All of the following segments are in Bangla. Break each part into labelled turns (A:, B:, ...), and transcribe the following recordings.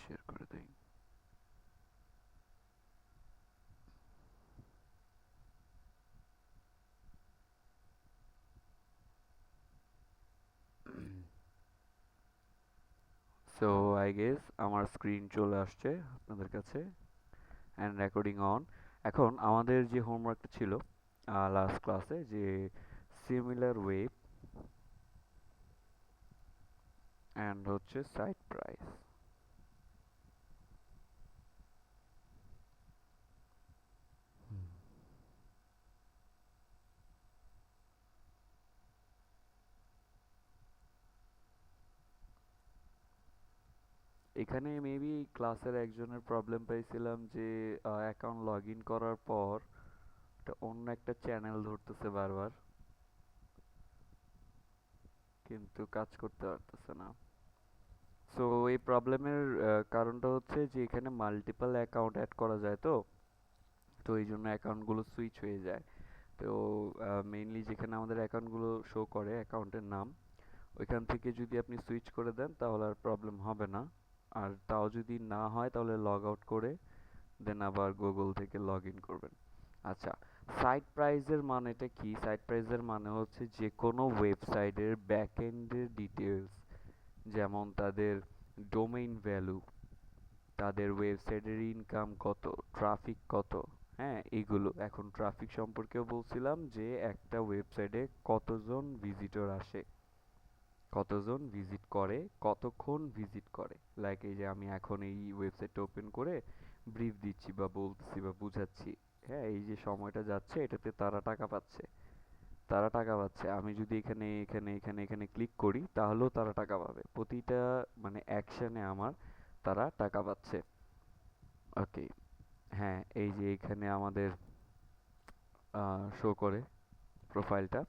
A: শেয়ার করে দেই। সো আই গেস আমার স্ক্রিন চলে আসছে আপনাদের কাছে অ্যান্ড রেকর্ডিং অন। এখন আমাদের যে হোমওয়ার্কটা ছিল লাস্ট ক্লাসে, যে সিমিলার ওয়েব অ্যান্ড হচ্ছে সাইট প্রাইস। এখানে মেবি ক্লাসের একজনের প্রবলেম পাইছিলাম যে অ্যাকাউন্ট লগ ইন করার পর এটা অন্য একটা চ্যানেল ধরতেছে বারবার, কিন্তু কাজ করতে পারতেছে না। সো এই প্রবলেমের কারণটা হচ্ছে যে এখানে মাল্টিপল অ্যাকাউন্ট অ্যাড করা যায়, তো তো এই জন্য অ্যাকাউন্টগুলো সুইচ হয়ে যায়। তো মেইনলি যেখানে আমাদের অ্যাকাউন্টগুলো শো করে অ্যাকাউন্টের নাম, ওইখান থেকে যদি আপনি সুইচ করে দেন তাহলে আর প্রবলেম হবে না। আর তাও যদি না হয় তাহলে লগ আউট করে দেন আবার গুগল থেকে লগ ইন করবেন। আচ্ছা, সাইট প্রাইসের মানেটা কি? সাইট প্রাইসের মানে হচ্ছে যে কোনো ওয়েবসাইটের ব্যাক এন্ডের ডিটেলস, যেমন তাদের ডোমেইন ভ্যালু, তাদের ওয়েবসাইটের ইনকাম কত, ট্রাফিক কত, হ্যাঁ এগুলো। এখন ট্রাফিক সম্পর্কেও বলছিলাম যে একটা ওয়েবসাইটে কতজন ভিজিটর আসে, কতজন ভিজিট করে, কতক্ষণ ভিজিট করে। লাইক এই যে আমি এখন এই ওয়েবসাইটটা ওপেন করে ব্রিফ দিচ্ছি বা বলতেছি বা বুঝাচ্ছি, হ্যাঁ এই যে সময়টা যাচ্ছে এটাতে তারা টাকা পাচ্ছে, তারা টাকা পাচ্ছে। আমি যদি এখানে এখানে এখানে এখানে ক্লিক করি তাহলেও তারা টাকা পাবে, প্রতিটা মানে অ্যাকশনে আমার তারা টাকা পাচ্ছে। ওকে, হ্যাঁ এই যে এখানে আমাদের শো করে প্রোফাইলটা,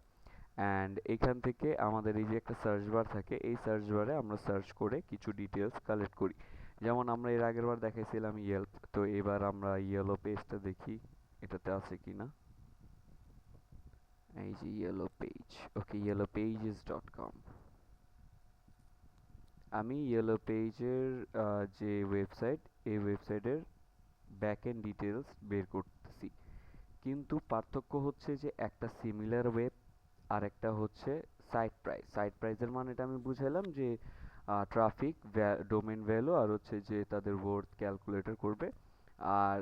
A: অ্যান্ড এখান থেকে আমাদের এই যে একটা সার্চ বার থাকে, এই সার্চ বারে আমরা সার্চ করে কিছু ডিটেলস কালেক্ট করি। যেমন আমরা এর আগের বার দেখাইছিলাম ইয়েলপ, তো এবার আমরা ইয়েলো পেজটা দেখি এটাতে আছে কিনা। এই যে ইয়েলো পেজ, ওকে ইয়েলো পেজেস ডট কম। আমি ইয়েলো পেজের যে ওয়েবসাইট, এই ওয়েবসাইটের ব্যাক এন্ড ডিটেলস বের করতেছি। কিন্তু পার্থক্য হচ্ছে যে একটা সিমিলার ওয়েব আর একটা হচ্ছে সাইট প্রাইস। সাইট প্রাইসের মানেটা আমি বুঝাইলাম যে ট্রাফিক, ডোমেইন ভ্যালু আর হচ্ছে যে তাদের ওয়ার্থ ক্যালকুলেটর করবে। আর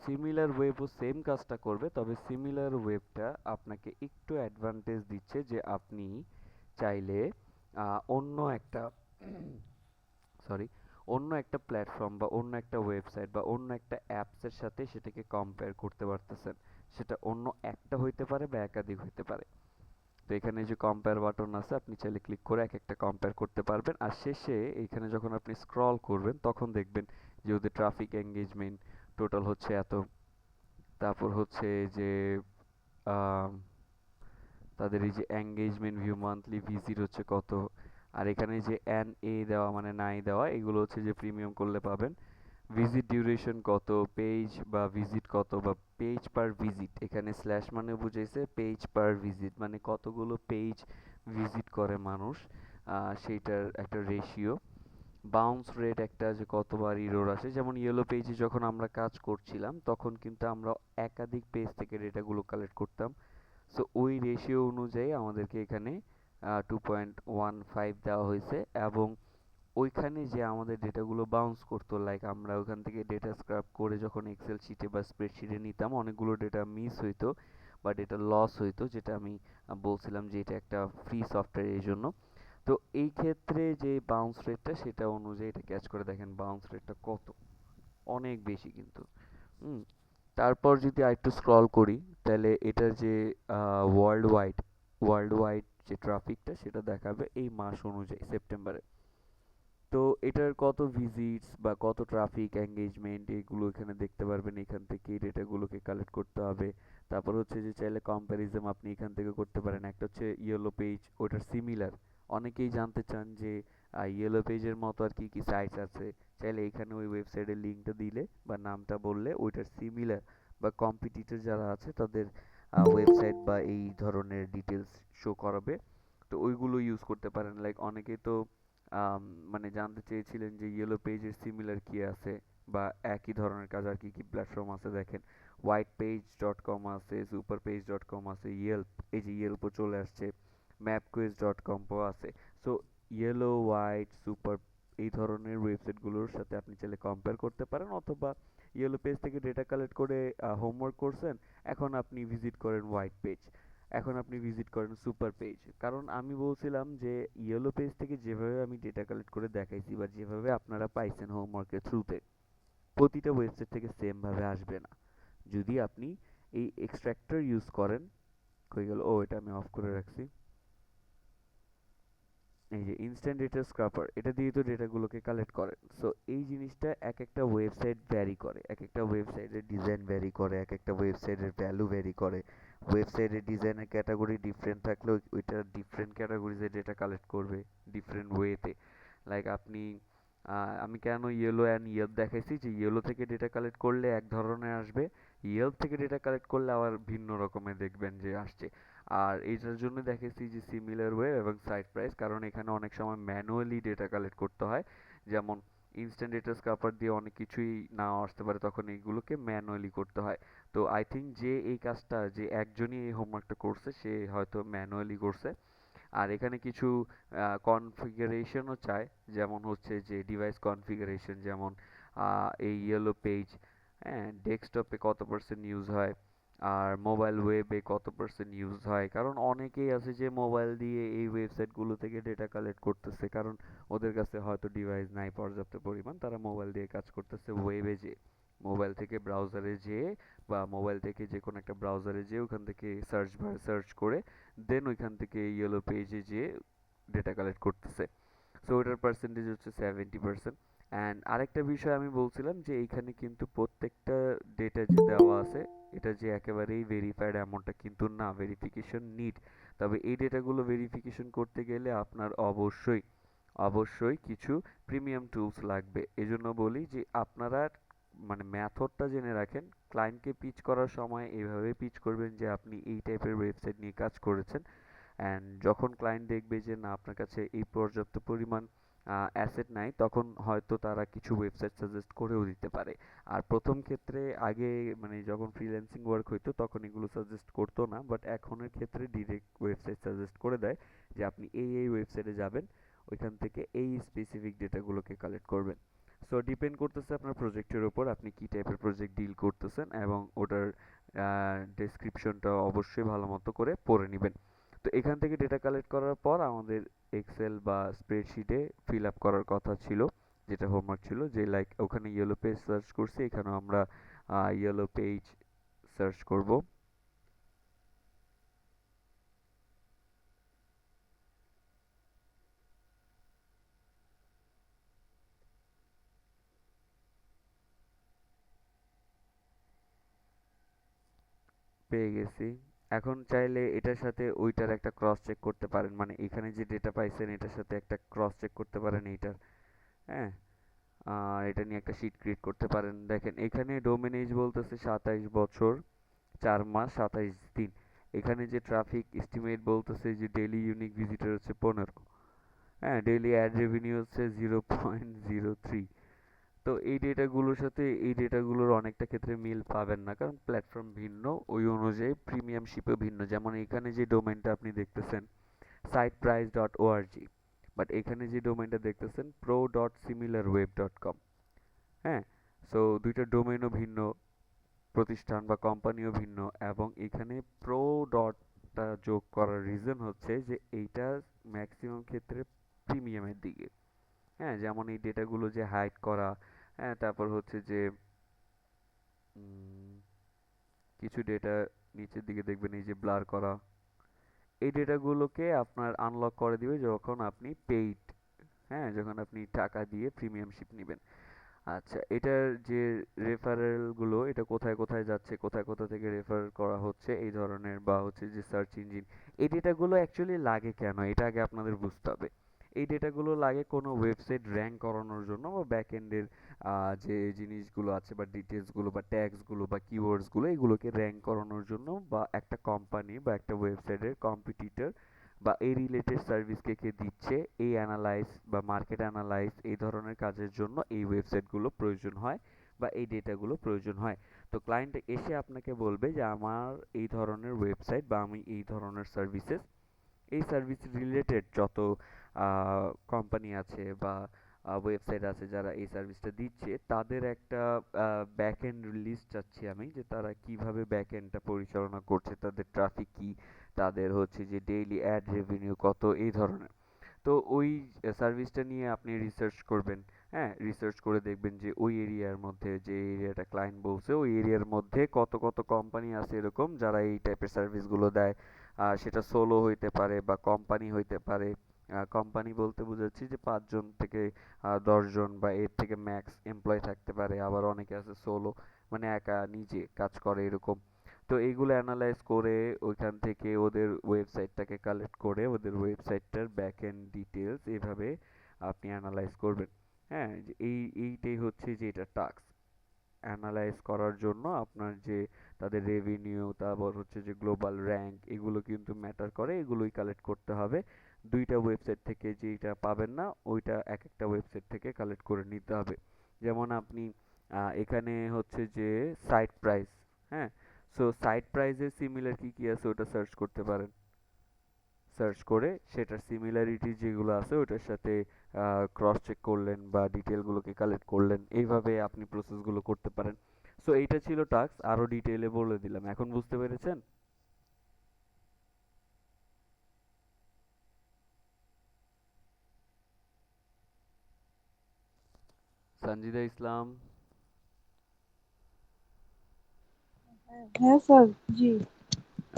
A: সিমিলার ওয়েবও সেম কাজটা করবে, তবে সিমিলার ওয়েবটা আপনাকে একটু অ্যাডভান্টেজ দিচ্ছে যে আপনি চাইলে অন্য একটা সরি অন্য একটা প্ল্যাটফর্ম বা অন্য একটা ওয়েবসাইট বা অন্য একটা অ্যাপসের সাথে সেটাকে কম্পেয়ার করতে পারতেছেন। সেটা অন্য একটা হইতে পারে বা একাধিক হইতে পারে। তো এখানে যে কম্পেয়ার বাটন আছে, আপনি চাইলে ক্লিক করে এক একটা কম্পেয়ার করতে পারবেন। আর শেষে এখানে যখন আপনি স্ক্রল করবেন তখন দেখবেন যে ওদের ট্রাফিক এঙ্গেজমেন্ট টোটাল হচ্ছে এত, তারপর হচ্ছে যে আম, তাদের এই যে এঙ্গেজমেন্ট ভিউ মান্থলি ভিজিট হচ্ছে কত। আর এখানে যে এন এ দেওয়া মানে নাই দেওয়া, এগুলো হচ্ছে যে প্রিমিয়াম করলে পাবেন। ভিজিট ডিউরেশন কত, পেজ বা ভিজিট কত, বা পেজ পার ভিজিট, এখানে স্ল্যাশ মানে বুঝাইছে পেজ পার ভিজিট মানে কতগুলো পেজ ভিজিট করে মানুষ, সেইটার একটা রেশিও। বাউন্স রেট একটা, যে কতবার ইরর আসে। যেমন ইয়েলো পেজে যখন আমরা কাজ করছিলাম তখন কিন্তু আমরা একাধিক পেজ থেকে ডেটাগুলো কালেক্ট করতাম। সো ওই রেশিও অনুযায়ী আমাদেরকে এখানে 2.15 দেওয়া হয়েছে। এবং ওইখানে যে আমাদের ডেটাগুলো বাউন্স করতো, লাইক আমরা ওখান থেকে ডেটা স্ক্রাব করে যখন এক্সেল শিটে বা স্প্রেডশিটে নিতাম, অনেকগুলো ডেটা মিস হইতো বা ডেটা লস হইতো, যেটা আমি বলছিলাম যে এটা একটা ফ্রি সফটওয়্যার এই জন্য। তো এই ক্ষেত্রে যে বাউন্স রেটটা সেটা অনুযায়ী এটা ক্যাচ করে, দেখেন বাউন্স রেটটা কত, অনেক বেশি কিন্তু। হুম, তারপর যদি আরেকটু স্ক্রল করি তাহলে এটার যে ওয়ার্ল্ড ওয়াইড যে ট্রাফিকটা সেটা দেখাবে এই মাস অনুযায়ী সেপ্টেম্বরে। তো এটার কত ভিজিটস বা কত ট্রাফিক এঙ্গেজমেন্ট এগুলো এখানে দেখতে পারবেন। এখান থেকে এই ডেটাগুলোকে কালেক্ট করতে হবে। তারপর হচ্ছে যে চাইলে কম্প্যারিজম আপনি এখান থেকে করতে পারেন। একটা হচ্ছে ইয়েলো পেজ, ওটার সিমিলার। অনেকেই জানতে চান যে ইয়েলো পেজের মতো আর কি কি সাইটস আছে, চাইলে এখানে ওই ওয়েবসাইটের লিঙ্কটা দিলে বা নামটা বললে ওইটার সিমিলার বা কম্পিটিটর যারা আছে তাদের ওয়েবসাইট বা এই ধরনের ডিটেলস শো করাবে। তো ওইগুলো ইউজ করতে পারেন। লাইক অনেকেই তো আম, মানে জানতে চেয়েছিলেন যে ইয়েলো পেজের সিমিলার কি আছে বা একই ধরনের কাজ আর কি কি প্ল্যাটফর্ম আছে। দেখেন, হোয়াইট পেজ ডট কম আছে, সুপার পেজ ডট কম আছে, ইয়েল্প, এই যে ইয়েল্পও চলে আসছে, ম্যাপ কুইজ ডট কমও আছে। সো ইয়েলো, হোয়াইট, সুপার, এই ধরনের ওয়েবসাইটগুলোর সাথে আপনি চাইলে কম্পেয়ার করতে পারেন, অথবা ইয়েলো পেজ থেকে ডেটা কালেক্ট করে হোমওয়ার্ক করছেন, এখন আপনি ভিজিট করেন হোয়াইট পেজ, এখন আপনি ভিজিট করেন সুপার পেজ। কারণ আমি বলছিলাম যে ইয়েলো পেজ থেকে যেভাবে আমি ডেটা কালেক্ট করে দেখাইছি বা যেভাবে আপনারা পাইছেন হোমওয়ার্কের থ্রুতে, প্রতিটা ওয়েবসাইট থেকে সেম ভাবে আসবে না। যদি আপনি এই এক্সট্রাক্টর ইউজ করেন, কই গেল, ও এটা আমি অফ করে রাখছি, এই যে ইনস্ট্যান্ট ডেটা স্ক্রাপার, এটা দিয়ে তো ডেটাগুলোকে কালেক্ট করেন। সো এই জিনিসটা এক একটা ওয়েবসাইট ভ্যারি করে, এক একটা ওয়েবসাইটের ডিজাইন ভ্যারি করে, এক একটা ওয়েবসাইটের ভ্যালু ভ্যারি করে। ওয়েবসাইটের ডিজাইনের ক্যাটাগরি ডিফারেন্ট থাকলে ওইটা ডিফারেন্ট ক্যাটাগরিজে ডেটা কালেক্ট করবে ডিফারেন্ট ওয়েতে। লাইক আপনি আমি কেন ইয়েলো অ্যান্ড ইয়েল্প দেখাইছি, যে ইয়েলো থেকে ডেটা কালেক্ট করলে এক ধরনের আসবে, ইয়েল্প থেকে ডেটা কালেক্ট করলে আবার ভিন্ন রকমের দেখবেন যে আসছে। আর এইটার জন্য দেখেছি যে সিমিলার ওয়েব এবং সাইট প্রাইস, কারণ এখানে অনেক সময় ম্যানুয়ালি ডেটা কালেক্ট করতে হয়। যেমন ইনস্ট্যান্ট ডেটা স্ক্রাপার দিয়ে অনেক কিছুই নাও আসতে পারে, তখন এইগুলোকে ম্যানুয়ালি করতে হয়। তো আই থিঙ্ক যে এই কাজটা যে একজনই এই হোমওয়ার্কটা করছে, সে হয়তো ম্যানুয়ালি করছে। আর এখানে কিছু কনফিগারেশনও চায়, যেমন হচ্ছে যে ডিভাইস কনফিগারেশন, যেমন এই ইয়েলো পেজ, হ্যাঁ, ডেস্কটপে কত পার্সেন্ট ইউজ হয় আর মোবাইল ওয়েবে কত পার্সেন্ট ইউজ হয়। কারণ অনেকেই আছে যে মোবাইল দিয়ে এই ওয়েবসাইটগুলো থেকে ডেটা কালেক্ট করতেছে, কারণ ওদের কাছে হয়তো ডিভাইস নাই পর্যাপ্ত পরিমাণ, তারা মোবাইল দিয়ে কাজ করতেছে ওয়েবে যে, মোবাইল থেকে ব্রাউজারে যেয়ে বা মোবাইল থেকে যে কোনো একটা ব্রাউজারে যেয়ে ওখান থেকে সার্চ বার সার্চ করে দেন ওইখান থেকে ইয়েলো পেজে যেয়ে ডেটা কালেক্ট করতেছে। সো ওটার পার্সেন্টেজ হচ্ছে 70%। অ্যান্ড আরেকটা বিষয় আমি বলছিলাম যে এইখানে কিন্তু প্রত্যেকটা ডেটা যে দেওয়া আছে, এটা যে একেবারেই ভেরিফাইড এমনটা কিন্তু না, ভেরিফিকেশন নিড। তবে এই ডেটাগুলো ভেরিফিকেশন করতে গেলে আপনার অবশ্যই অবশ্যই কিছু প্রিমিয়াম টুলস লাগবে। এজন্য বলি যে আপনারা মানে মেথডটা জেনে রাখেন, ক্লায়েন্টকে পিচ করার সময় এইভাবে পিচ করবেন যে আপনি এই টাইপের ওয়েবসাইট নিয়ে কাজ করেছেন। অ্যান্ড যখন ক্লায়েন্ট দেখবে যে না আপনার কাছে এই পর্যাপ্ত পরিমাণ অ্যাসেট নাই, তখন হয়তো তারা কিছু ওয়েবসাইট সাজেস্ট করেও দিতে পারে। আর প্রথম ক্ষেত্রে আগে মানে যখন ফ্রিল্যান্সিং ওয়ার্ক হইতো তখন এগুলো সাজেস্ট করতো না, বাট এখনের ক্ষেত্রে ডিরেক্ট ওয়েবসাইট সাজেস্ট করে দেয় যে আপনি এই ওয়েবসাইটে যাবেন, ওইখান থেকে এই স্পেসিফিক ডেটাগুলোকে কালেক্ট করবেন। সো ডিপেন্ড করতেছে আপনার প্রজেক্টের উপর, আপনি কি টাইপের প্রজেক্ট ডিল করতেছেন, এবং ওটার ডেসক্রিপশনটা অবশ্যই ভালো মতো করে পড়ে নেবেন। তো এখান থেকে ডেটা কালেক্ট করার পর আমাদের এক্সেল বা স্প্রেডশিটে ফিল আপ করার কথা ছিল, যেটা হোমওয়ার্ক ছিল, যে লাইক ওখানে ইয়েলো পেজ সার্চ করছি, এখানেও আমরা ইয়েলো পেজ সার্চ করব। পেয়ে গেছি। এখন চাইলে এটার সাথে ওইটার একটা ক্রস চেক করতে পারেন, মানে এখানে যে ডেটা পাইছেন এটার সাথে একটা ক্রস চেক করতে পারেন এইটার, হ্যাঁ। এটা নিয়ে একটা শিট ক্রিয়েট করতে পারেন। দেখেন এখানে ডোমেন এজ বলতেছে 27 বছর 4 মাস 27 দিন। এখানে যে ট্রাফিক এস্টিমেট বলতেছে যে ডেইলি ইউনিক ভিজিটর হচ্ছে 15, হ্যাঁ, ডেইলি অ্যাড রেভিনিউ হচ্ছে 0.03। তো এই ডেটাগুলোর সাথে এই ডেটাগুলোর অনেকটা ক্ষেত্রে মিল পাবেন না, কারণ প্ল্যাটফর্ম ভিন্ন, ওই অনুযায়ী প্রিমিয়ামশিপও ভিন্ন। যেমন এখানে যে ডোমেনটা আপনি দেখতেছেন siteprice.org, বাট এখানে যে ডোমেনটা দেখতেছেন pro.similarweb.com, হ্যাঁ। সো দুইটা ডোমেনও ভিন্ন, প্রতিষ্ঠান বা কোম্পানিও ভিন্ন, এবং এখানে প্রো ডটটা যোগ করার রিজন হচ্ছে যে এইটা ম্যাক্সিমাম ক্ষেত্রে প্রিমিয়ামের দিকে, হ্যাঁ। যেমন এই ডেটাগুলো যে হাইড করা, হ্যাঁ, তারপর হচ্ছে যে উম, কিছু ডেটা নিচের দিকে দেখবেন এই যে ব্লার করা, এই ডেটাগুলোকে আপনার আনলক করে দিবে যখন আপনি পেইড, হ্যাঁ, যখন আপনি টাকা দিয়ে প্রিমিয়ামশিপ নেবেন। আচ্ছা, এটার যে রেফারেল গুলো, এটা কোথায় কোথায় যাচ্ছে, কোথায় কোথা থেকে রেফার করা হচ্ছে এই ধরনের, বা হচ্ছে যে সার্চ ইঞ্জিন, এই ডেটাগুলো অ্যাকচুয়ালি লাগে কেন, এটা আগে আপনাদের বুঝতে হবে। এই ডেটাগুলো লাগে কোনো ওয়েবসাইট র্যাঙ্ক করানোর জন্য, বা ব্যাক এন্ডের যে জিনিসগুলো আছে বা ডিটেলস গুলো বা ট্যাগস গুলো বা কিওয়ার্ডস গুলো, এগুলোকে র্যাঙ্ক করানোর জন্য, বা একটা কোম্পানি বা একটা ওয়েবসাইটের কম্পিটিটর বা এই রিলেটেড সার্ভিস কে কে দিচ্ছে, এই অ্যানালাইজ বা মার্কেট অ্যানালাইজ এই ধরনের কাজের জন্য এই ওয়েবসাইটগুলো প্রয়োজন হয় বা এই ডেটাগুলো প্রয়োজন হয়। তো ক্লায়েন্ট এসে আপনাকে বলবে যে আমার এই ধরনের ওয়েবসাইট বা আমি এই ধরনের সার্ভিসেস, এই সার্ভিস রিলেটেড যত কোম্পানি আছে বা ওয়েবসাইট আছে যারা এই সার্ভিসটা দিচ্ছে, তাদের একটা ব্যাক এন্ড লিস্ট চাচ্ছি আমি, যে তারা কিভাবে ব্যাক এন্ডটা পরিচালনা করছে, তাদের ট্রাফিক কি, তাদের হচ্ছে যে ডেইলি অ্যাড রেভিনিউ কত, এই ধরনের। তো ওই সার্ভিসটা নিয়ে আপনি রিসার্চ করবেন। হ্যাঁ, রিসার্চ করে দেখবেন যে ওই এরিয়ার মধ্যে, যে এরিয়াটা ক্লায়েন্ট বলছে, ওই এরিয়ার মধ্যে কত কত কোম্পানি আছে এরকম যারা এই টাইপের সার্ভিসগুলো দেয়। সেটা সোলো হইতে পারে বা কোম্পানি হইতে পারে। কোম্পানি বলতে বুঝাচ্ছি যে 5 জন থেকে 10 জন বা এর থেকে ম্যাক্স এমপ্লয় থাকতে পারে। আবার অনেকে আছে সোলো, মানে একা নিজে কাজ করে এরকম। তো এইগুলো অ্যানালাইজ করে ওইখান থেকে ওদের ওয়েবসাইটটাকে কালেক্ট করে ওদের ওয়েবসাইটটার ব্যাক এন্ড ডিটেলস এভাবে আপনি অ্যানালাইজ করবেন। হ্যাঁ, যে এইটাই হচ্ছে যে এটা টাস্ক। অ্যানালাইজ করার জন্য আপনার যে তাদের রেভিনিউ, তারপর হচ্ছে যে গ্লোবাল র্যাঙ্ক, এগুলো কিন্তু ম্যাটার করে, এগুলোই কালেক্ট করতে হবে। দুইটা ওয়েবসাইট থেকে যেটা পাবেন না ওইটা এক একটা ওয়েবসাইট থেকে কালেক্ট করে নিতে হবে। যেমন আপনি এখানে হচ্ছে যে সাইট প্রাইস, হ্যাঁ, সো সাইট প্রাইসের সিমিলার কি কি আছে ওটা সার্চ করতে পারেন। সার্চ করে সেটার সিমিলারিটি যেগুলো আছে ওটার সাথে ক্রস চেক করলেন বা ডিটেলগুলোকে কালেক্ট করলেন, এইভাবে আপনি প্রসেসগুলো করতে পারেন। সো এইটা ছিল টাস্ক, আরো ডিটেইলে বলে দিলাম, এখন বুঝতে পেরেছেন? সঞ্জিদা ইসলাম।
B: হ্যাঁ স্যার। জি।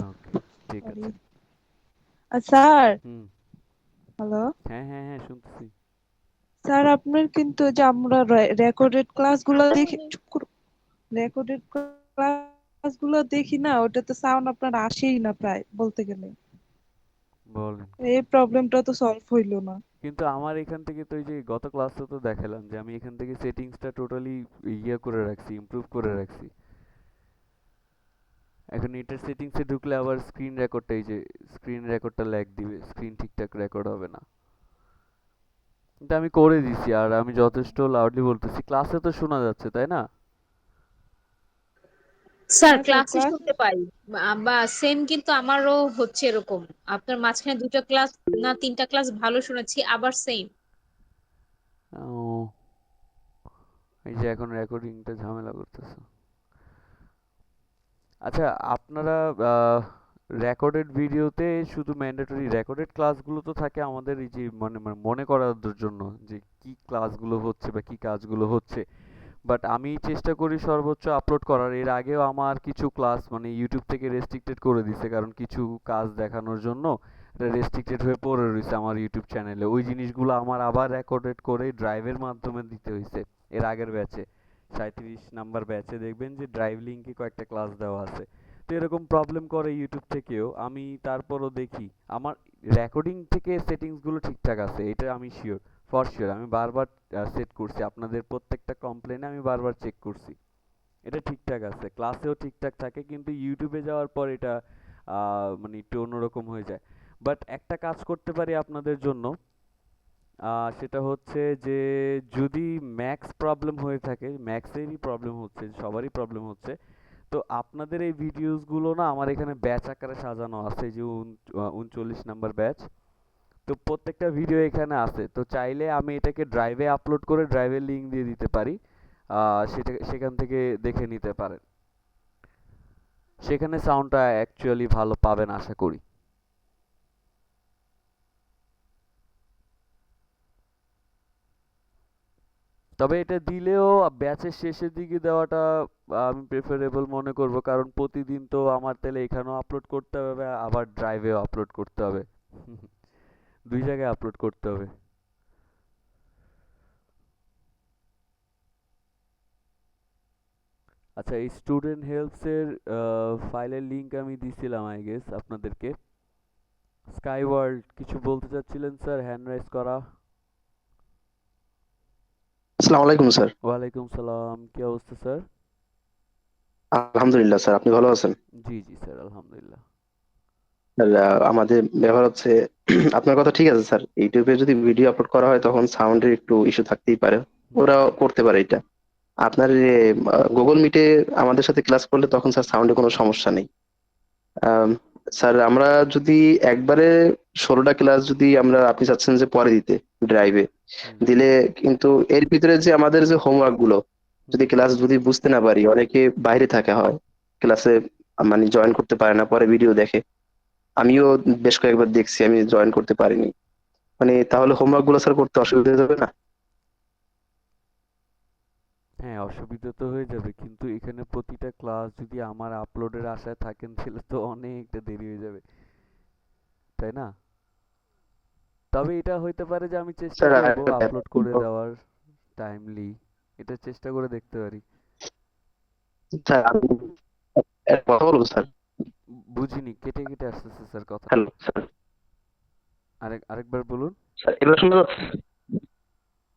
A: ওকে, ঠিক
B: সরি।
A: আছে।
B: স্যার।
A: হুম।
B: হ্যালো।
A: হ্যাঁ হ্যাঁ হ্যাঁ, শুনতেছি।
B: স্যার আপনার কিন্তু যে আমরা রেকর্ডেড ক্লাসগুলো দেখি, চুপ করো। রেকর্ডেড ক্লাসগুলো দেখি না, ওটাতে সাউন্ড আপনার আসেই না প্রায় বলতে গেলে।
A: বলেন কি?
B: এই প্রবলেমটা তো সলভ হইলো না।
A: কিন্তু আমার এখান থেকে তো, এই যে গত ক্লাসে তো দেখালাম যে আমি এখান থেকে সেটিংসটা টোটালি ইয়ে করে রাখছি, ইমপ্রুভ করে রাখছি। এখন এটার সেটিংসে ঢুকলে আবার স্ক্রিন রেকর্ডটা, এই যে স্ক্রিন রেকর্ডটা ল্যাগ দিবে, স্ক্রিন ঠিকঠাক রেকর্ড হবে না। কিন্তু আমি করে দিছি, আর আমি যথেষ্ট লাউডলি বলতেছি, ক্লাসে তো শোনা যাচ্ছে তাই না?
C: স্যার
B: হ্যাঁ স্যার,
C: ক্লাসে
B: ক্লাস।
C: শুনতে পাই বা সেম, কিন্তু আমারও হচ্ছে এরকম। আপনার মাঝখানে দুটো ক্লাস না তিনটা ক্লাস ভালো শুনেছি, আবার সেম।
A: ও, এই যে এখন রেকর্ডিংটা ঝামেলা করতেছে। আচ্ছা, আপনারা রেকর্ডেড ভিডিওতে শুধু ম্যান্ডেটরি রেকর্ডেড ক্লাসগুলো তো থাকে আমাদের, এই যে মানে মানে মনে করার জন্য যে কি ক্লাসগুলো হচ্ছে বা কি কাজগুলো হচ্ছে। বাট আমি চেষ্টা করি সর্বোচ্চ আপলোড করার। এর আগেও আমার কিছু ক্লাস মানে ইউটিউব থেকে রেস্ট্রিক্টেড করে দিছে, কারণ কিছু কাজ দেখানোর জন্য এটা রেস্ট্রিক্টেড হয়ে পড়ে রয়েছে আমার ইউটিউব চ্যানেলে। ওই জিনিসগুলো আমার আবার রেকর্ডেড করে ড্রাইভের মাধ্যমে দিতে হয়েছে। এর আগের ব্যাচে 37 নাম্বার ব্যাচে দেখবেন যে ড্রাইভ লিঙ্কে কয়েকটা ক্লাস দেওয়া আছে। তো এরকম প্রবলেম করে ইউটিউব থেকেও, আমি তারপরও দেখি আমার রেকর্ডিং থেকে সেটিংসগুলো ঠিকঠাক আছে, এটা আমি শিওর, ফর শিওর। আমি বারবার সেট করছি, আপনাদের প্রত্যেকটা কমপ্লেনে আমি বারবার চেক করছি, এটা ঠিকঠাক আছে, ক্লাসেও ঠিকঠাক থাকে, কিন্তু ইউটিউবে যাওয়ার পর এটা মানে একটু অন্যরকম হয়ে যায়। বাট একটা কাজ করতে পারি আপনাদের জন্য, সেটা হচ্ছে যে যদি ম্যাক্স প্রবলেম হয়ে থাকে, ম্যাক্সেরই প্রবলেম হচ্ছে, সবারই প্রবলেম হচ্ছে, তো আপনাদের এই ভিডিওসগুলো না আমার এখানে ব্যাচ আকারে সাজানো আছে, এই যে 39 নাম্বার ব্যাচ। তো প্রত্যেকটা ভিডিও এখানে আছে, তো চাইলে আমি এটাকে ড্রাইভে আপলোড করে ড্রাইভের লিংক দিয়ে দিতে পারি, সেটা সেখান থেকে দেখে নিতে পারেন। সেখানে সাউন্ডটা অ্যাকচুয়ালি ভালো পাবেন আশা করি। তবে এটা দিলেও ব্যাচের শেষের দিকে দেওয়াটা আমি প্রেফারেবল মনে করব, কারণ প্রতিদিন তো আমার তাহলে এখানেও আপলোড করতে হবে আবার ড্রাইভেও আপলোড করতে হবে। দুই জায়গায় আপলোড করতে হবে। আচ্ছা, এই স্টুডেন্ট হেল্পস এর ফাইলের লিংক আমি দিছিলাম আই গেস আপনাদেরকে। স্কাই ওয়ার্ল্ড কিছু বলতে চাচ্ছিলেন স্যার, হ্যান্ড রাইজ করা।
D: আসসালামু আলাইকুম স্যার।
A: ওয়ালাইকুম সালাম, কি অবস্থা স্যার?
D: আলহামদুলিল্লাহ স্যার, আপনি ভালো আছেন?
A: জি জি স্যার, আলহামদুলিল্লাহ।
D: আর আমাদের ব্যবহার হচ্ছে আপনার কথা ঠিক আছে স্যার, ইউটিউবে যদি ভিডিও আপলোড করা হয় তখন সাউন্ডের একটু ইস্যু থাকতেই পারে,
A: হুম
D: ওরাও
A: হুম
D: করতে পারে এটা। আপনার গুগল মিটে আমাদের সাথে ক্লাস করলে তখন স্যার সাউন্ডে কোনো সমস্যা নেই। আম, স্যার আমরা যদি একবারে 16টা ক্লাস যদি আমরা, আপনি চাচ্ছেন যে পরে দিতে ড্রাইভে
A: হুম
D: দিলে, কিন্তু এর ভিতরে যে আমাদের যে হোমওয়ার্ক গুলো
A: হুম
D: যদি
A: হুম
D: ক্লাস যদি বুঝতে না পারি, অনেকে বাইরে থাকা হয় ক্লাসে, মানে জয়েন করতে পারে না, পরে ভিডিও দেখে। আমিও বেশ কয়েকবার দেখছি, আমি জয়েন করতে পারিনি। মানে তাহলে হোমওয়ার্ক গুলো স্যার করতে অসুবিধা হবে না?
A: হ্যাঁ, অসুবিধা তো হয়ে যাবে, কিন্তু এখানে প্রতিটা ক্লাস যদি আমার আপলোডের আশায় থাকেন তাহলে তো অনেকটা দেরি হয়ে যাবে, তাই না? তবে এটা হইতে পারে যে আমি চেষ্টা
D: স্যার
A: করব
D: আরেকটা
A: আপলোড করে
D: ব্যাপার,
A: দেওয়ার টাইমলি, এটা চেষ্টা করে দেখতে পারি।
D: স্যার আমি একটা কথা বলবো স্যার?
A: বুঝিনি, কেটে কেটে আসতেছে স্যার কথা।
D: হ্যালো স্যার,
A: আরেকবার বলুন।
D: স্যার এবার শোনা যাচ্ছে?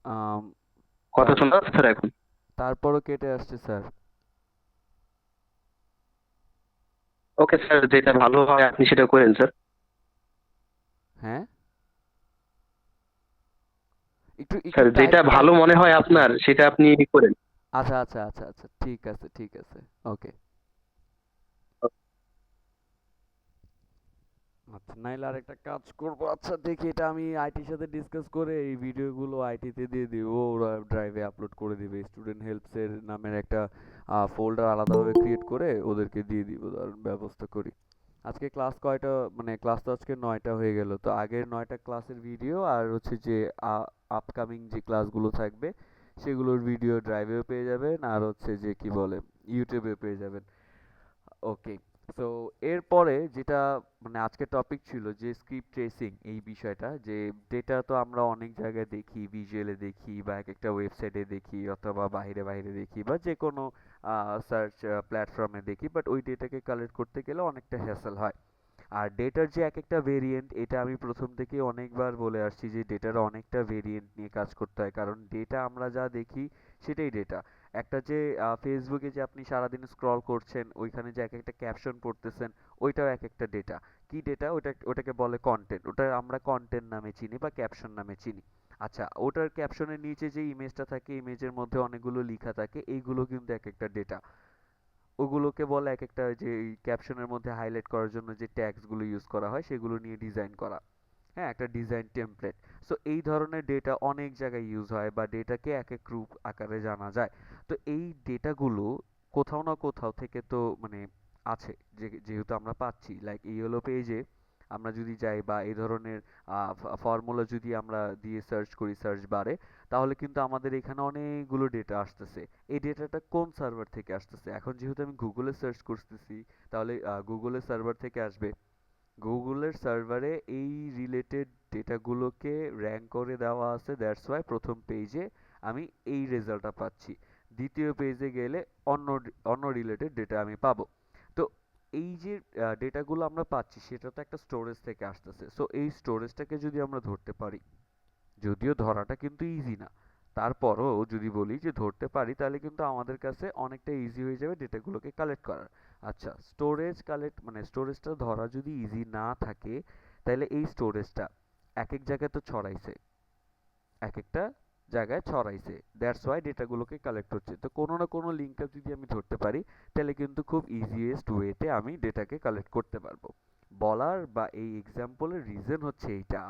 A: আম,
D: কথা
A: তার
D: শোনা যাচ্ছে স্যার এখন?
A: তারপরও কেটে আসছে স্যার।
D: ওকে স্যার, যেটা ভালো হয় আপনি সেটা করেন স্যার।
A: হ্যাঁ, একটু একটু
D: স্যার
A: টাইপ
D: যেটা
A: টাইপ।
D: ভালো মনে হয় আপনার সেটা আপনি করেন।
A: আচ্ছা আচ্ছা আচ্ছা আচ্ছা, ঠিক আছে ঠিক আছে। ওকে। আচ্ছা, নাইলে আরেকটা কাজ করব। আচ্ছা দেখি, এটা আমি আইটির সাথে ডিসকাস করে এই ভিডিওগুলো আইটিতে দিয়ে দিব, ওরা ড্রাইভে আপলোড করে দিবে। স্টুডেন্ট হেল্পস এর নামের একটা ফোল্ডার আলাদাভাবে ক্রিয়েট করে ওদেরকে দিয়ে দিব, তার ব্যবস্থা করি। আজকে ক্লাস কয়টা, মানে ক্লাস তো আজকে 9টা হয়ে গেল, তো আগের 9টা ক্লাসের ভিডিও আর হচ্ছে যে আপকামিং যে ক্লাসগুলো থাকবে সেগুলোর ভিডিও ড্রাইভেও পেয়ে যাবেন, আর হচ্ছে যে কি বলে ইউটিউবে পেয়ে যাবেন। ওকে। সো এরপরে যেটা, মানে আজকে টপিক ছিল যে স্ক্রিপ্ট ট্রেসিং, এই বিষয়টা, যে ডেটা তো আমরা অনেক জায়গায় দেখি, ভিজুয়ালে দেখি বা এক একটা ওয়েবসাইটে দেখি অথবা বাইরে বাইরে দেখি বা যে কোনো সার্চ প্ল্যাটফর্মে দেখি, বাট ওই ডেটাকে কালেক্ট করতে গেলে অনেকটা হ্যাসেল হয়। আর ডেটার যে এক একটা ভেরিয়েন্ট, এটা আমি প্রথম থেকে অনেকবার বলে আসছি যে ডেটার অনেকটা ভেরিয়েন্ট নিয়ে কাজ করতে হয়, কারণ ডেটা আমরা যা দেখি সেটাই ডেটা। একটা যে ফেসবুকে যে আপনি সারাদিন স্ক্রল করছেন, ওইখানে যে এক একটা ক্যাপশন পড়তেছেন, ওইটাও এক একটা ডেটা। কি ডেটা? ওটাকে বলে কন্টেন্ট, ওটা আমরা কন্টেন্ট নামে চিনি বা ক্যাপশন নামে চিনি। আচ্ছা, ওটার ক্যাপশনের নিচে যে ইমেজটা থাকে, ইমেজের মধ্যে অনেকগুলো লেখা থাকে, এইগুলো কিন্তু এক একটা ডেটা। ওগুলোকে বলে এক একটা, যে ক্যাপশনের মধ্যে হাইলাইট করার জন্য যে ট্যাগস গুলো ইউজ করা হয় সেগুলো নিয়ে ডিজাইন করা। হ্যাঁ, একটা ডিজাইন টেমপ্লেট। সো এই ধরনের ডেটা অনেক জায়গায় ইউজ হয় বা ডেটাকে এক এক রূপ আকারে জানা যায়। তো এই ডেটাগুলো কোথাও না কোথাও থেকে তো মানে আছে, যেহেতু আমরা পাচ্ছি, লাইক এই হলো পেজে আমরা যদি যাই বা এই ধরনের ফর্মুলা যদি আমরা দিয়ে সার্চ করি সার্চ বারে, তাহলে কিন্তু আমাদের এখানে অনেকগুলো ডেটা আসতেছে। এই ডেটাটা কোন সার্ভার থেকে আসতেছে? এখন যেহেতু আমি গুগলে সার্চ করতেছি, তাহলে গুগলের সার্ভার থেকে আসবে। গুগলের সার্ভারে এই রিলেটেড ডেটাগুলোকে র্যাঙ্ক করে দেওয়া আছে, দ্যাটস ওয়াই প্রথম পেজে আমি এই রেজাল্টটা পাচ্ছি। দ্বিতীয় পেজে গেলে অন্য অন্য রিলেটেড ডেটা আমি পাবো। তো এই যে ডেটাগুলো আমরা পাচ্ছি সেটা তো একটা স্টোরেজ থেকে আসতেছে। সো এই স্টোরেজটাকে যদি আমরা ধরতে পারি, যদিও ধরাটা কিন্তু ইজি না, তারপরও যদি বলি যে ধরতে পারি, তাহলে কিন্তু আমাদের কাছে অনেকটা ইজি হয়ে যাবে ডেটাগুলোকে কালেক্ট করার। আচ্ছা, স্টোরেজ কালেক্ট মানে স্টোরেজটা ধরা যদি ইজি না থাকে, তাহলে এই স্টোরেজটা এক এক জায়গায় তো ছড়াইছে, এক একটা জায়গায় ছড়াইছে, দ্যাটস ওয়াই ডেটাগুলোকে কালেক্ট হচ্ছে। তো কোনো না কোনো লিঙ্ক আপ যদি আমি ধরতে পারি, তাহলে কিন্তু খুব ইজিয়েস্ট ওয়েতে আমি ডেটাকে কালেক্ট করতে পারবো। বলার বা এই এক্সাম্পলের রিজন হচ্ছে এইটা,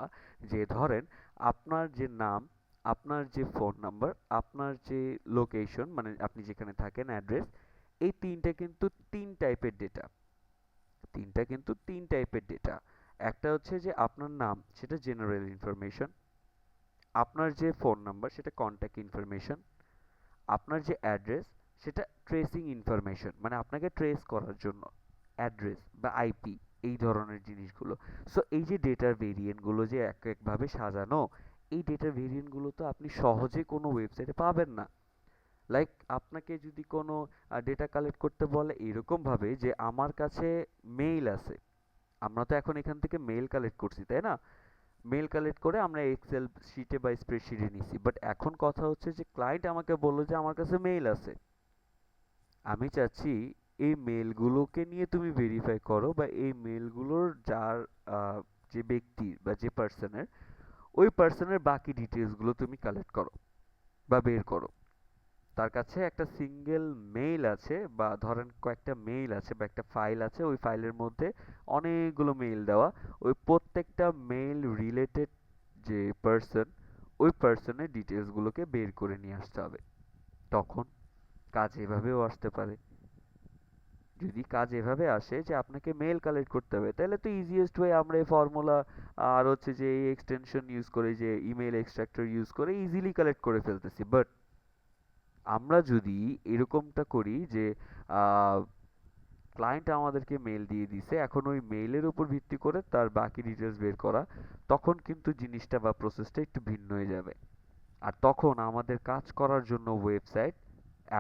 A: যে ধরেন আপনার যে নাম, আপনার যে ফোন নাম্বার, আপনার যে লোকেশন, মানে আপনি যেখানে থাকেন অ্যাড্রেস, এই তিনটা কিন্তু তিন টাইপের ডেটা। তিনটা কিন্তু তিন টাইপের ডেটা। একটা হচ্ছে যে আপনার নাম, সেটা জেনারেল ইনফরমেশন। আপনার যে ফোন নাম্বার সেটা কন্ট্যাক্ট ইনফরমেশন। আপনার যে অ্যাড্রেস সেটা ট্রেসিং ইনফরমেশন, মানে আপনাকে ট্রেস করার জন্য অ্যাড্রেস বা আইপি, এই ধরনের জিনিসগুলো। সো এই যে ডেটার ভেরিয়েন্টগুলো যে এক একভাবে সাজানো, এই ডেটার ভেরিয়েন্টগুলো তো আপনি সহজে কোনো ওয়েবসাইটে পাবেন না। লাইক আপনাকে যদি কোনো ডেটা কালেক্ট করতে বলে এরকম ভাবে যে আমার কাছে মেইল আছে, আমরা তো এখন এখান থেকে মেইল কালেক্ট করছি, তাই না? মেল কালেক্ট করে আমরা এক্সেল শিটে বা স্প্রেডশিটে নিছি, বাট এখন কথা হচ্ছে যে ক্লায়েন্ট আমাকে বললো যে আমার কাছে মেইল আছে, আমি চাচ্ছি এই মেলগুলোকে নিয়ে তুমি ভেরিফাই করো, বা এই মেলগুলোর যার যে ব্যক্তির বা যে পার্সনের, ওই পার্সনের বাকি ডিটেলসগুলো তুমি কালেক্ট করো বা বের করো। তার কাছে একটা সিঙ্গেল মেইল আছে, বা ধরেন কয়েকটা মেইল আছে বা একটা ফাইল আছে, ওই ফাইলের মধ্যে অনেকগুলো মেইল দেওয়া, ওই প্রত্যেকটা মেইল রিলেটেড যে পার্সন, ওই পার্সনের ডিটেলসগুলোকে বের করে নিয়ে আসতে হবে। তখন কাজ এভাবেও আসতে পারে। যদি কাজ এভাবে আসে যে আপনাকে মেল কালেক্ট করতে হবে, তাহলে তো ইজিয়েস্ট ওয়ে আমরা এই ফর্মুলা আর হচ্ছে যে এই এক্সটেনশন ইউজ করে, যে ইমেল এক্সট্রাক্টর ইউজ করে ইজিলি কালেক্ট করে ফেলতেছি। বাট আমরা যদি এরকমটা করি যে ক্লায়েন্ট আমাদেরকে মেল দিয়ে দিছে, এখন ওই মেইলের উপর ভিত্তি করে তার বাকি ডিটেলস বের করা, তখন কিন্তু জিনিসটা বা প্রসেসটা একটু ভিন্ন হয়ে যাবে। আর তখন আমাদের কাজ করার জন্য ওয়েবসাইট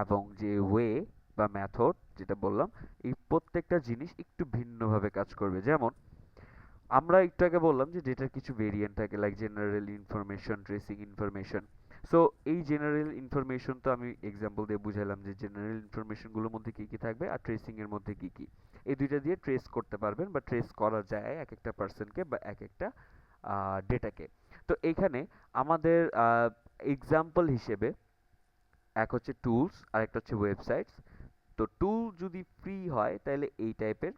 A: এবং যে ওয়ে বা মেথড যেটা বললাম, এই প্রত্যেকটা জিনিস একটু ভিন্নভাবে কাজ করবে। যেমন আমরা একটু আগে বললাম যে ডেটার কিছু ভেরিয়েন্ট থাকে, like general information, tracing information. So এই জেনারেল ইনফরমেশন তো আমি এক্সাম্পল দিয়ে বুঝালাম যে জেনারেল ইনফরমেশনগুলোর মধ্যে কি কি থাকবে আর ট্রেসিং এর মধ্যে কি কি। এই দুইটা দিয়ে ট্রেস করতে পারবেন বা ট্রেস করা যায় এক একটা পার্সনকে বা এক একটা ডেটাকে। তো এখানে আমাদের এক্সাম্পল হিসেবে এক হচ্ছে টুলস আর একটা হচ্ছে ওয়েবসাইটস। তো টুল যদি ফ্রি হয় তাহলে এই টাইপের,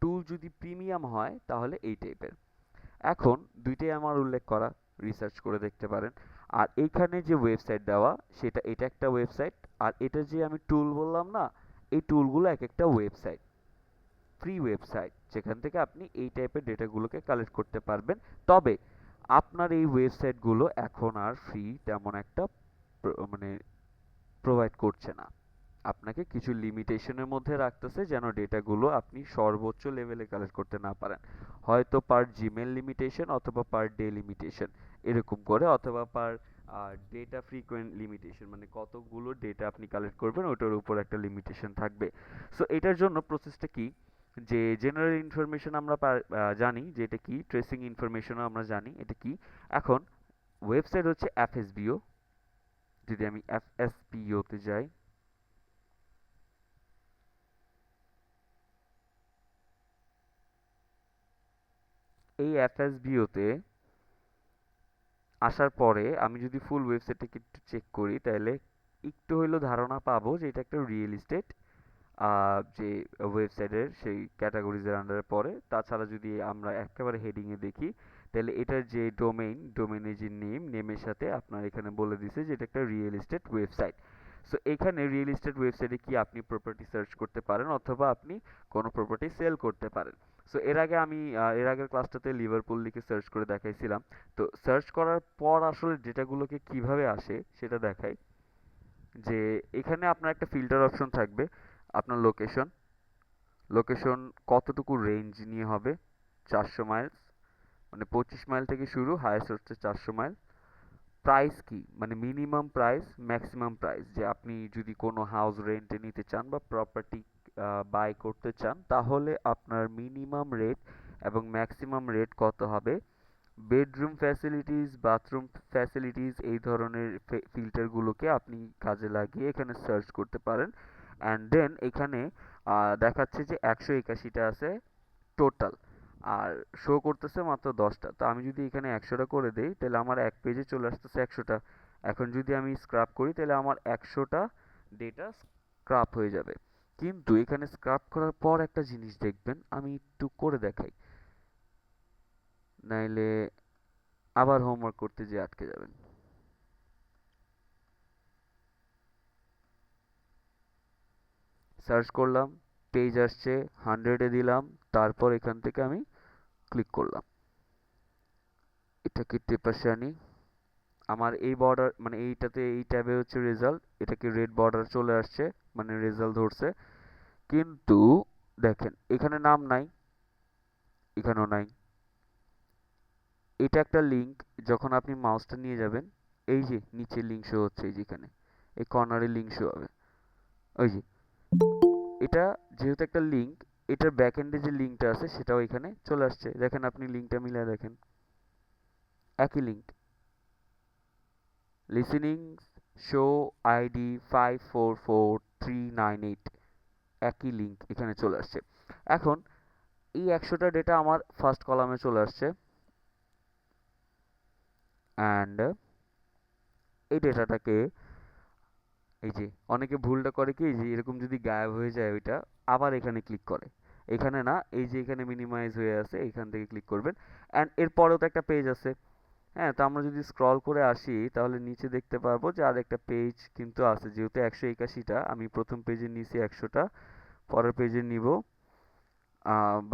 A: টুল যদি প্রিমিয়াম হয় তাহলে এই টাইপের। এখন দুইটাই আমার উল্লেখ করা, রিসার্চ করে দেখতে পারেন। আর এইখানে যে ওয়েবসাইট দেওয়া, সেটা এটা একটা ওয়েবসাইট, আর এটা যে আমি টুল বললাম না, এই টুলগুলো এক একটা ওয়েবসাইট, ফ্রি ওয়েবসাইট, যেখান থেকে আপনি এই টাইপের ডেটাগুলোকে কালেক্ট করতে পারবেন। তবে আপনার এই ওয়েবসাইটগুলো এখন আর ফ্রি তেমন একটা মানে প্রোভাইড করছে না। আপনাকে কিছু লিমিটেশনের মধ্যে রাখতেছে যেন ডেটাগুলো আপনি সর্বোচ্চ লেভেলে কালেক্ট করতে না পারেন। হয়তো পার জিমেল লিমিটেশন অথবা পার ডে লিমিটেশন এরকম করে, অথবা পার ডেটা ফ্রিকোয়েন্ট লিমিটেশন, মানে কতগুলো ডেটা আপনি কালেক্ট করবেন ওটার উপর একটা লিমিটেশন থাকবে। সো এটার জন্য প্রসেসটা কি, যে জেনারেল ইনফরমেশন আমরা জানি যে এটা কি, ট্রেসিং ইনফরমেশনও আমরা জানি এটা কি। এখন ওয়েবসাইট হচ্ছে এফএসবিও। যদি আমি এফএসবিও তে যাই, এই এফএসবিও তে আসার পরে আমি যদি ফুল ওয়েবসাইটটাকে একটু চেক করি, তাহলে একটু হইলেও ধারণা পাবো যে এটা একটা রিয়েল এস্টেট যে ওয়েবসাইটের সেই ক্যাটাগরিজের আন্ডারে পড়ে। তাছাড়া যদি আমরা একেবারে হেডিংয়ে দেখি, তাহলে এটার যে ডোমেইনের যে নেমের সাথে আপনার এখানে বলে দিছে যে এটা একটা রিয়েল এস্টেট ওয়েবসাইট। সো এখানে রিয়েল এস্টেট ওয়েবসাইটে কি আপনি প্রপার্টি সার্চ করতে পারেন, অথবা আপনি কোনো প্রপার্টি সেল করতে পারেন। সো এর আগে আমি এর আগের ক্লাসটাতে লিভারপুল লিখে সার্চ করে দেখাইছিলাম। তো সার্চ করার পর আসলে ডেটাগুলোকে কিভাবে আসে সেটা দেখাই। যে এখানে আপনার একটা ফিল্টার অপশন থাকবে, আপনার লোকেশন, লোকেশন কতটুকু রেঞ্জ নিয়ে হবে, 400 মাইলস, মানে 25 মাইল থেকে শুরু, হাইয়েস্ট হচ্ছে 400 মাইল। প্রাইস কি, মানে মিনিমাম প্রাইস, ম্যাক্সিমাম প্রাইস, যে আপনি যদি কোনো হাউস রেন্টে নিতে চান বা প্রপার্টি বাই করতে চান, তাহলে আপনার মিনিমাম রেট এবং ম্যাক্সিমাম রেট কত হবে। বেডরুম ফ্যাসিলিটিস, বাথরুম ফ্যাসিলিটিস, এই ধরনের ফিল্টারগুলোকে আপনি কাজে লাগিয়ে এখানে সার্চ করতে পারেন। অ্যান্ড দেন এখানে দেখাচ্ছে যে 181টা আছে টোটাল, আর শো করতেছে মাত্র 10টা। তো আমি যদি এখানে 100টা করে দেই, তাহলে আমার এক পেজে চলে আসতেছে 100টা। এখন যদি আমি স্ক্রাপ করি, তাহলে আমার 100টা ডেটা স্ক্রাপ হয়ে যাবে। কিন্তু এখানে স্ক্রাপ করার পর একটা জিনিস দেখবেন, আমি একটু করে দেখাই, নাইলে আবার হোমওয়ার্ক করতে যেয়ে আটকে যাবেন। সার্চ করলাম, পেজ আসছে, 100-এ দিলাম, তারপর এখান থেকে আমি ক্লিক করলাম। এটাকে টেপাসে আনি, আমার এই বর্ডার মানে এইটাতে এই ট্যাবে হচ্ছে রেজাল্ট, এটাকে রেড বর্ডার চলে আসছে, মানে রেজাল্ট ধরছে। কিন্তু দেখেন এখানে নাম নাই, এখানেও নাই। এটা একটা লিংক, যখন আপনি মাউসটা নিয়ে যাবেন, এই যে নিচে লিংক শো হচ্ছে, এই যেখানে এই কর্নারে লিংক শো হবে, ওই যে এটা যেহেতু একটা লিংক, এটার ব্যাক এন্ডে যে লিংকটা আছে সেটাও এখানে চলে আসছে। দেখেন আপনি লিংকটা মিলায় দেখেন, একই লিংক, লিসেনিং শো আইডি 544398, একই লিঙ্ক এখানে চলে আসছে। এখন এই 100টা ডেটা আমার ফার্স্ট কলামে চলে আসছে, অ্যান্ড এই ডেটাটাকে এই যে অনেকে ভুলটা করে কি, যে এরকম যদি গায়েব হয়ে যায় ওইটা, আবার এখানে ক্লিক করে। এখানে না, এই যে এখানে মিনিমাইজ হয়ে আছে, এখান থেকে ক্লিক করবেন। অ্যান্ড এরপরেও তো একটা পেজ আছে, হ্যাঁ, তো আমরা যদি স্ক্রল করে আসি তাহলে নিচে দেখতে পারবো যে আর একটা পেজ কিন্তু আছে। যেহেতু 181টা, আমি প্রথম পেজে নিয়েছি 100টা, পরের পেজে নিব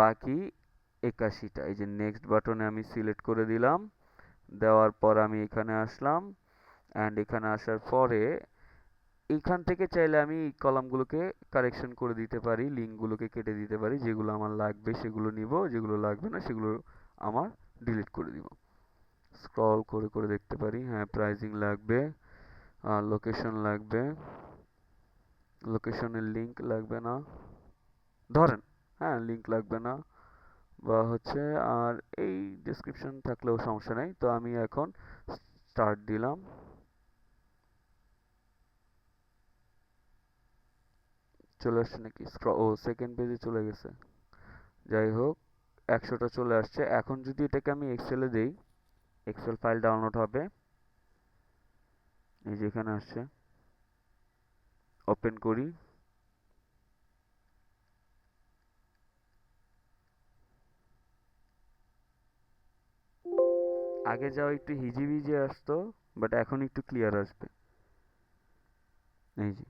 A: বাকি 81টা। এই যে নেক্সট বাটনে আমি সিলেক্ট করে দিলাম, দেওয়ার পর আমি এখানে আসলাম, অ্যান্ড এখানে আসার পরে এইখান থেকে চাইলে আমি এই কলামগুলোকে কারেকশন করে দিতে পারি, লিঙ্কগুলোকে কেটে দিতে পারি। যেগুলো আমার লাগবে সেগুলো নিব, যেগুলো লাগবে না সেগুলো আমার ডিলিট করে দিব। স্ক্রল করে করে দেখতে পারি, হ্যাঁ প্রাইজিং লাগবে, লোকেশন লাগবে, লোকেশনের লিঙ্ক লাগবে না ধরেন, হ্যাঁ লিঙ্ক লাগবে না, বা হচ্ছে আর এই ডেসক্রিপশন থাকলেও সমস্যা নাই। তো আমি এখন স্টার্ট দিলাম, চলে আসছে নাকি? ও সেকেন্ড পেজে চলে গেছে, যাই হোক 100টা চলে আসছে। এখন যদি এটাকে আমি এক্সেলে দেই, এক্সেল ফাইল ডাউনলোড হবে, এই যে এখানে আসছে, ওপেন করি। আগে যাও একটু হিজিবিজি আসতো, বাট এখন একটু ক্লিয়ার আসবে। এই যে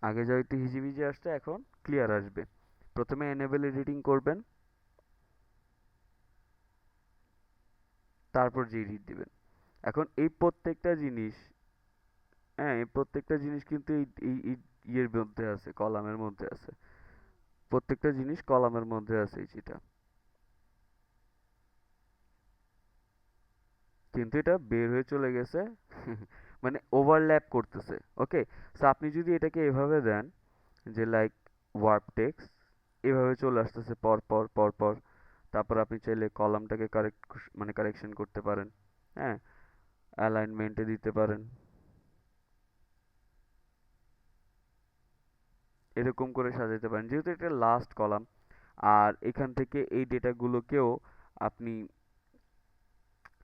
A: আগে যাও একটু হিজিবিজি আসতো, এখন ক্লিয়ার আসবে। প্রথমে এনেবল এডিটিং করবেন, তারপর এডিট দিবেন। এখন এই প্রত্যেকটা জিনিস, হ্যাঁ এই প্রত্যেকটা জিনিস কিন্তু এই ইয়ের মধ্যে আছে, কলামের মধ্যে আছে। প্রত্যেকটা জিনিস কলামের মধ্যে আছে, এই যেটা, কিন্তু এটা বের হয়ে চলে গেছে মানে ওভারল্যাপ করতেছে। ওকে, সো আপনি যদি এটাকে এভাবে দেন যে লাইক ওয়ার্প টেক্সট, এভাবে চলে আসতেছে পর পর পর পর। তারপর আপনি চাইলে কলামটাকে কারেকশন করতে পারেন, হ্যাঁ অ্যালাইনমেন্টে দিতে পারেন, এরকম করে সাজাতে পারেন। যেহেতু এটা লাস্ট কলাম, আর এখান থেকে এই ডেটাগুলোকেও আপনি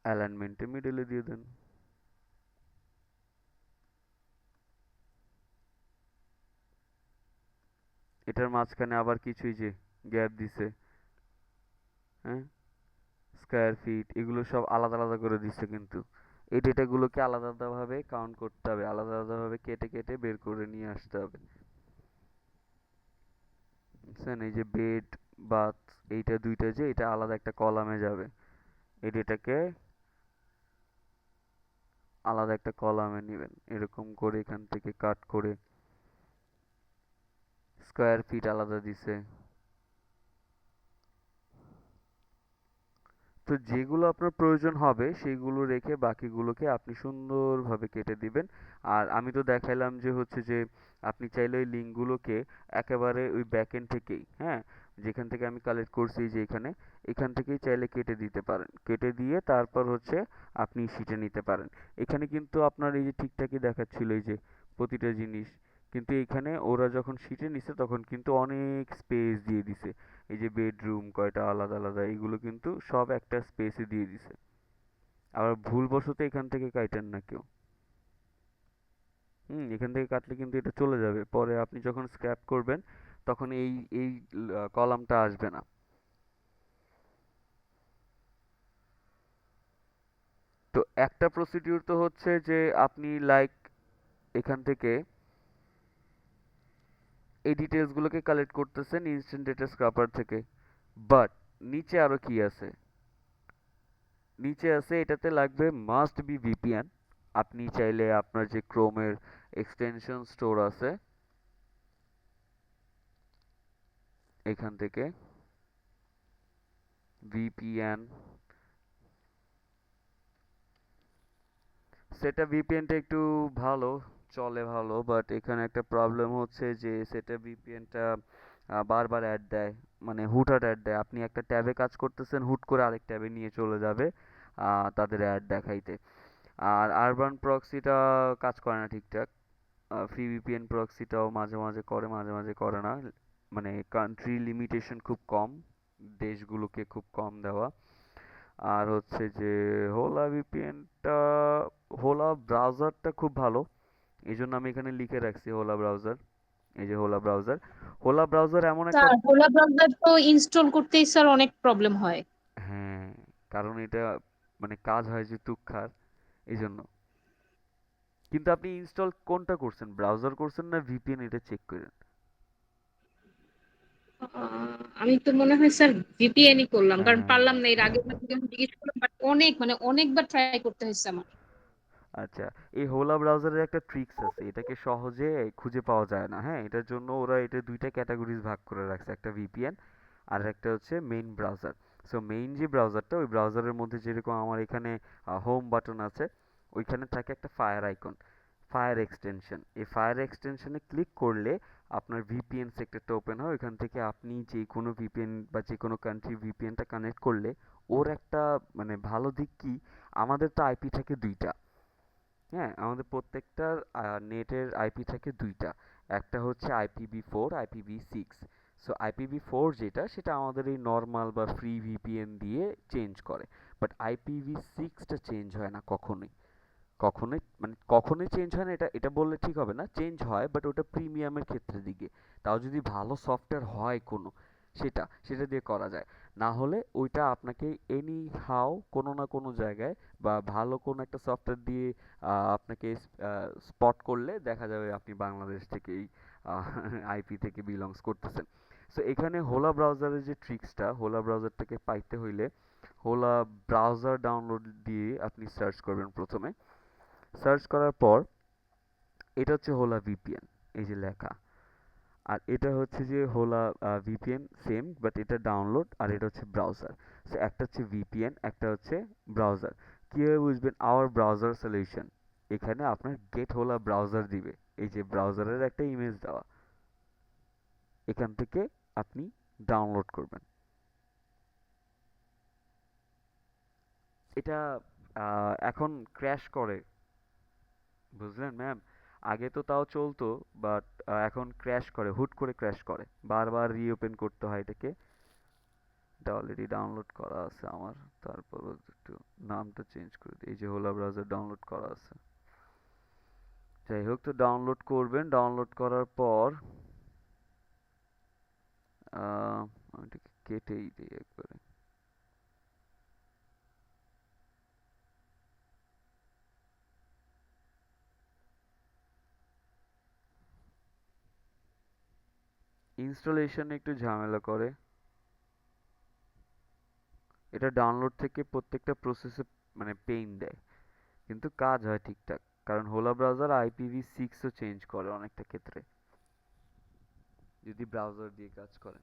A: অ্যালাইনমেন্টে মিডলে দিয়ে দেন। এটার মাঝখানে আবার কিছুই যে গ্যাপ দিছে, হ্যাঁ স্কয়ার ফিট এগুলো সব আলাদা আলাদা করে দিচ্ছে, কিন্তু এই ডেটাগুলোকে আলাদা আলাদাভাবে কাউন্ট করতে হবে, আলাদা আলাদাভাবে কেটে কেটে বের করে নিয়ে আসতে হবে। বুঝছেন? এই যে বেড, বাথ, এইটা দুইটা যে এটা আলাদা একটা কলামে যাবে, এই ডেটাকে আলাদা একটা কলামে নেবেন, এরকম করে এখান থেকে কাট করে। স্কয়ার ফিট আলাদা দিছে, তো যেগুলো আপনার প্রয়োজন হবে সেইগুলো রেখে বাকিগুলোকে আপনি সুন্দরভাবে কেটে দিবেন। আর আমি তো দেখাইলাম যে হচ্ছে যে আপনি চাইলে ওই লিঙ্কগুলোকে একেবারে ওই ব্যাকএন্ড থেকেই, হ্যাঁ যেখান থেকে আমি কালেক্ট করছি, যে এখান থেকেই চাইলে কেটে দিতে পারেন। কেটে দিয়ে তারপর হচ্ছে আপনি শিটে নিতে পারেন। এখানে কিন্তু আপনার এই যে ঠিকঠাকই দেখাচ্ছিল এই যে প্রতিটা জিনিস, কিন্তু এখানে ওরা যখন শিটে নিছে তখন কিন্তু অনেক স্পেস দিয়ে দিছে। এই যে বেডরুম কয়টা আলাদা আলাদা, এগুলো কিন্তু সব একটা স্পেসে দিয়ে দিছে। আবার ভুলবশত এখান থেকে কাটেন না কেউ, এখান থেকে কাটলে কিন্তু এটা চলে যাবে, পরে আপনি যখন স্ক্র্যাপ করবেন তখন এই এই কলামটা আসবে না। তো একটা প্রসিডিউর তো হচ্ছে যে আপনি লাইক এখান থেকে এই ডিটেলস গুলোকে কালেক্ট করতেছেন ইনস্ট্যান্ট ডেটা স্ক্রাপার থেকে, বাট নিচে আরো কি আছে? নিচে আছে এটাতে লাগবে মাস্ট বি ভিপিএন। আপনি চাইলে আপনার যে ক্রোমের এক্সটেনশন স্টোর আছে এখান থেকে ভিপিএন, সেটা ভিপিএনটা একটু ভালো চলে, ভালো, বাট এখানে একটা প্রবলেম হচ্ছে যে সেটা ভিপিএনটা বারবার অ্যাড দেয়, মানে হুটহাট অ্যাড দেয়। আপনি একটা ট্যাবে কাজ করতেছেন, হুট করে আরেক ট্যাবে নিয়ে চলে যাবে তাদের অ্যাড দেখাইতে। আর আরবান প্রক্সিটা কাজ করে না ঠিকঠাক, ফ্রি ভিপিএন প্রক্সিটাও মাঝে মাঝে করে, মাঝে মাঝে করে না। মানে কান্ট্রি লিমিটেশন খুব কম, দেশগুলোকে খুব কম দেওয়া। আর হচ্ছে যে হোলা ভিপিএনটা, হোলা ব্রাউজারটা খুব ভালো, এই জন্য আমি এখানে লিখে রাখছি হোলা ব্রাউজার। এই যে হোলা ব্রাউজার, হোলা ব্রাউজার এমন একটা,
C: স্যার ভোলা ব্রাউজার তো ইনস্টল করতেই স্যার অনেক প্রবলেম হয়।
A: হ্যাঁ, কারণ এটা মানে কাজ হয় যে তুক্ষার, এই জন্য। কিন্তু আপনি ইনস্টল কোনটা করছেন, ব্রাউজার করছেন না ভিপিএন, এটা চেক করেন।
C: আমি তো মনে হয় স্যার ভিপিএনই করলাম, কারণ
A: হ্যাঁ,
C: পারলাম না এর আগের বার যখন জিজ্ঞেস করলাম, বাট অনেক মানে অনেকবার ট্রাই করতে হয়েছে আমার।
A: আচ্ছা, এই হোলা ব্রাউজারের একটা ট্রিক্স আছে, এটাকে সহজে খুঁজে পাওয়া যায় না। হ্যাঁ, এটার জন্য ওরা এটা দুইটা ক্যাটাগরিজ ভাগ করে রাখছে, একটা ভিপিএন আর একটা হচ্ছে মেইন ব্রাউজার। সো মেইন যে ব্রাউজারটা, ওই ব্রাউজারের মধ্যে যেরকম আমার এখানে হোম বাটন আছে, ওইখানে থাকে একটা ফায়ার আইকন, ফায়ার এক্সটেনশন। এই ফায়ার এক্সটেনশনে ক্লিক করলে আপনার ভিপিএন সেক্টরটা ওপেন হয়। ওইখান থেকে আপনি যে কোনো ভিপিএন বা যে কোনো কান্ট্রি ভিপিএনটা কানেক্ট করলে ওর একটা মানে ভালো দিক কি, আমাদের তো আইপি থাকে দুইটা। হ্যাঁ, আমাদের প্রত্যেকটার নেটের আইপি থাকে দুইটা, একটা হচ্ছে IPv4, IPv6। সো IPv4 যেটা, সেটা আমাদের এই নর্মাল বা ফ্রি ভিপিএন দিয়ে চেঞ্জ করে, বাট IPv6টা চেঞ্জ হয় না কখনোই। কখনোই মানে কখনোই চেঞ্জ হয় না, এটা এটা বললে ঠিক হবে না, চেঞ্জ হয় বাট ওটা প্রিমিয়ামের ক্ষেত্রে দিকে। তাও যদি ভালো সফটওয়্যার হয় কোনো, সেটা সেটা দিয়ে করা যায়। না হলে ওইটা আপনাকে এনি হাউ কোনো না কোনো জায়গায় বা ভালো কোনো একটা সফটওয়্যার দিয়ে আপনাকে স্পট করলে দেখা যাবে আপনি বাংলাদেশ থেকেই আইপি থেকে বিলংস করতেছেন। সো এখানে হোলা ব্রাউজারের যে ট্রিক্সটা, হোলা ব্রাউজারটাকে পাইতে হইলে হোলা ব্রাউজার ডাউনলোড দিয়ে আপনি সার্চ করবেন প্রথমে। সার্চ করার পর এটা হচ্ছে হোলা ভিপিএন, এই যে লেখা। আর এটা হচ্ছে যে হোলা ভিপিএন সেম, বাট এটা ডাউনলোড আর এটা হচ্ছে ব্রাউজার। সো একটা হচ্ছে ভিপিএন, একটা হচ্ছে ব্রাউজার। কিভাবে বুঝবেন? আওয়ার ব্রাউজার সলিউশন, এখানে আপনার গেট হোলা ব্রাউজার দিবে, এই যে ব্রাউজারের একটা ইমেজ দেওয়া, এখান থেকে আপনি ডাউনলোড করবেন। এটা এখন ক্র্যাশ করে, বুঝলেন ম্যাম? আগে তো তাও চলতো, বাট এখন ক্র্যাশ করে, হুট করে ক্র্যাশ করে, বারবার রিওপেন করতে হয় এটাকে। এটা অলরেডি ডাউনলোড করা আছে আমার, তারপর একটু নামটা চেঞ্জ করে দিই, এই যে হোলা ব্রাউজার ডাউনলোড করা আছে। যাই হোক, তো ডাউনলোড করবেন, ডাউনলোড করার পর আমি এটাকে কেটেই দিই একবারে। ইনস্টলেশন একটু ঝামেলা করে, এটা ডাউনলোড থেকে প্রত্যেকটা প্রসেসে মানে পেইন দেয়, কিন্তু কাজ হয় ঠিকঠাক। কারণ হোলা ব্রাউজার IPv6ও চেঞ্জ করে অনেকটা ক্ষেত্রে, যদি ব্রাউজার দিয়ে কাজ করে।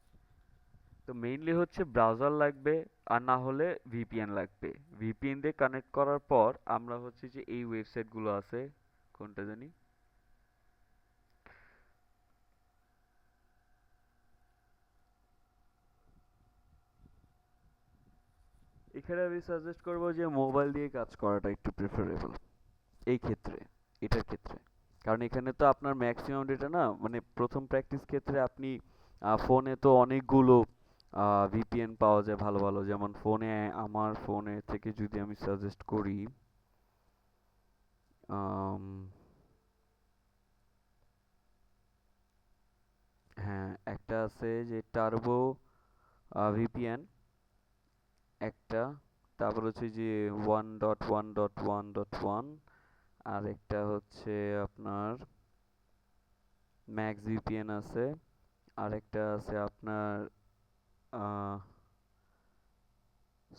A: তো মেইনলি হচ্ছে ব্রাউজার লাগবে, আর না হলে ভিপিএন লাগবে। ভিপিএন দিয়ে কানেক্ট করার পর আমরা হচ্ছে যে এই ওয়েবসাইটগুলো আছে, কোনটা জানি, এখানে আমি সাজেস্ট করবো যে মোবাইল দিয়ে কাজ করাটা একটু প্রেফারেবল এই ক্ষেত্রে, এটার ক্ষেত্রে। কারণ এখানে তো আপনার ম্যাক্সিমাম ডেটা না, মানে প্রথম প্র্যাকটিস ক্ষেত্রে আপনি ফোনে তো অনেকগুলো ভিপিএন পাওয়া যায় ভালো ভালো, যেমন ফোনে, আমার ফোনে থেকে যদি আমি সাজেস্ট করি, আম, হ্যাঁ, একটা আছে যে টার্বো ভিপিএন একটা, তারপর হচ্ছে যে 1.1.1.1, আর একটা হচ্ছে আপনার ম্যাক্স ভিপিএন আছে, আর একটা আছে আপনার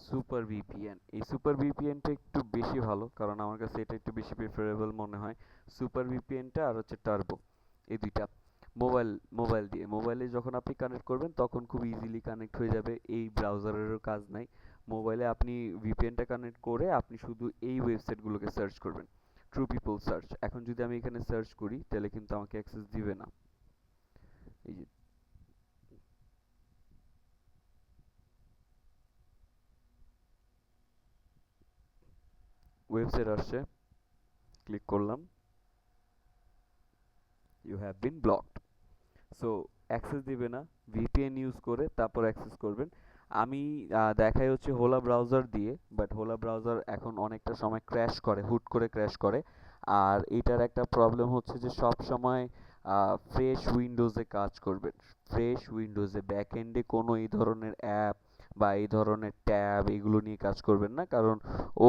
A: সুপার ভিপিএন। এই সুপার ভিপিএনটা একটু বেশি ভালো, কারণ আমার কাছে এটা একটু বেশি প্রেফারেবল মনে হয়। সুপার ভিপিএনটা আর হচ্ছে টার্বো, এই দুইটা। মোবাইল মোবাইল দিয়ে, মোবাইলে যখন আপনি কানেক্ট করবেন তখন খুব ইজিলি কানেক্ট হয়ে যাবে, এই ব্রাউজারেরও কাজ নাই। মোবাইলে আপনি ভিপিএনটা কানেক্ট করে আপনি শুধু এই ওয়েবসাইটগুলোকে সার্চ করবেন, ট্রু পিপল সার্চ। এখন যদি আমি এখানে সার্চ করি তাহলে কিন্তু আমাকে অ্যাক্সেস দিবে না। এই যে ওয়েবসাইট আসছে, ক্লিক করলাম, you have been blocked. So access দিবে না, ভিপিএন ইউজ করে তারপর অ্যাক্সেস করবেন। আমি দেখাই হচ্ছে হোলা ব্রাউজার দিয়ে, বাট হোলা ব্রাউজার এখন অনেকটা সময় ক্র্যাশ করে, হুট করে ক্র্যাশ করে। আর এটার একটা প্রবলেম হচ্ছে যে সব সময় ফ্রেশ উইন্ডোজে কাজ করবেন, ফ্রেশ উইন্ডোজে ব্যাক এন্ডে কোনো এই ধরনের অ্যাপ বা এই ধরনের ট্যাব এগুলো নিয়ে কাজ করবেন না, কারণ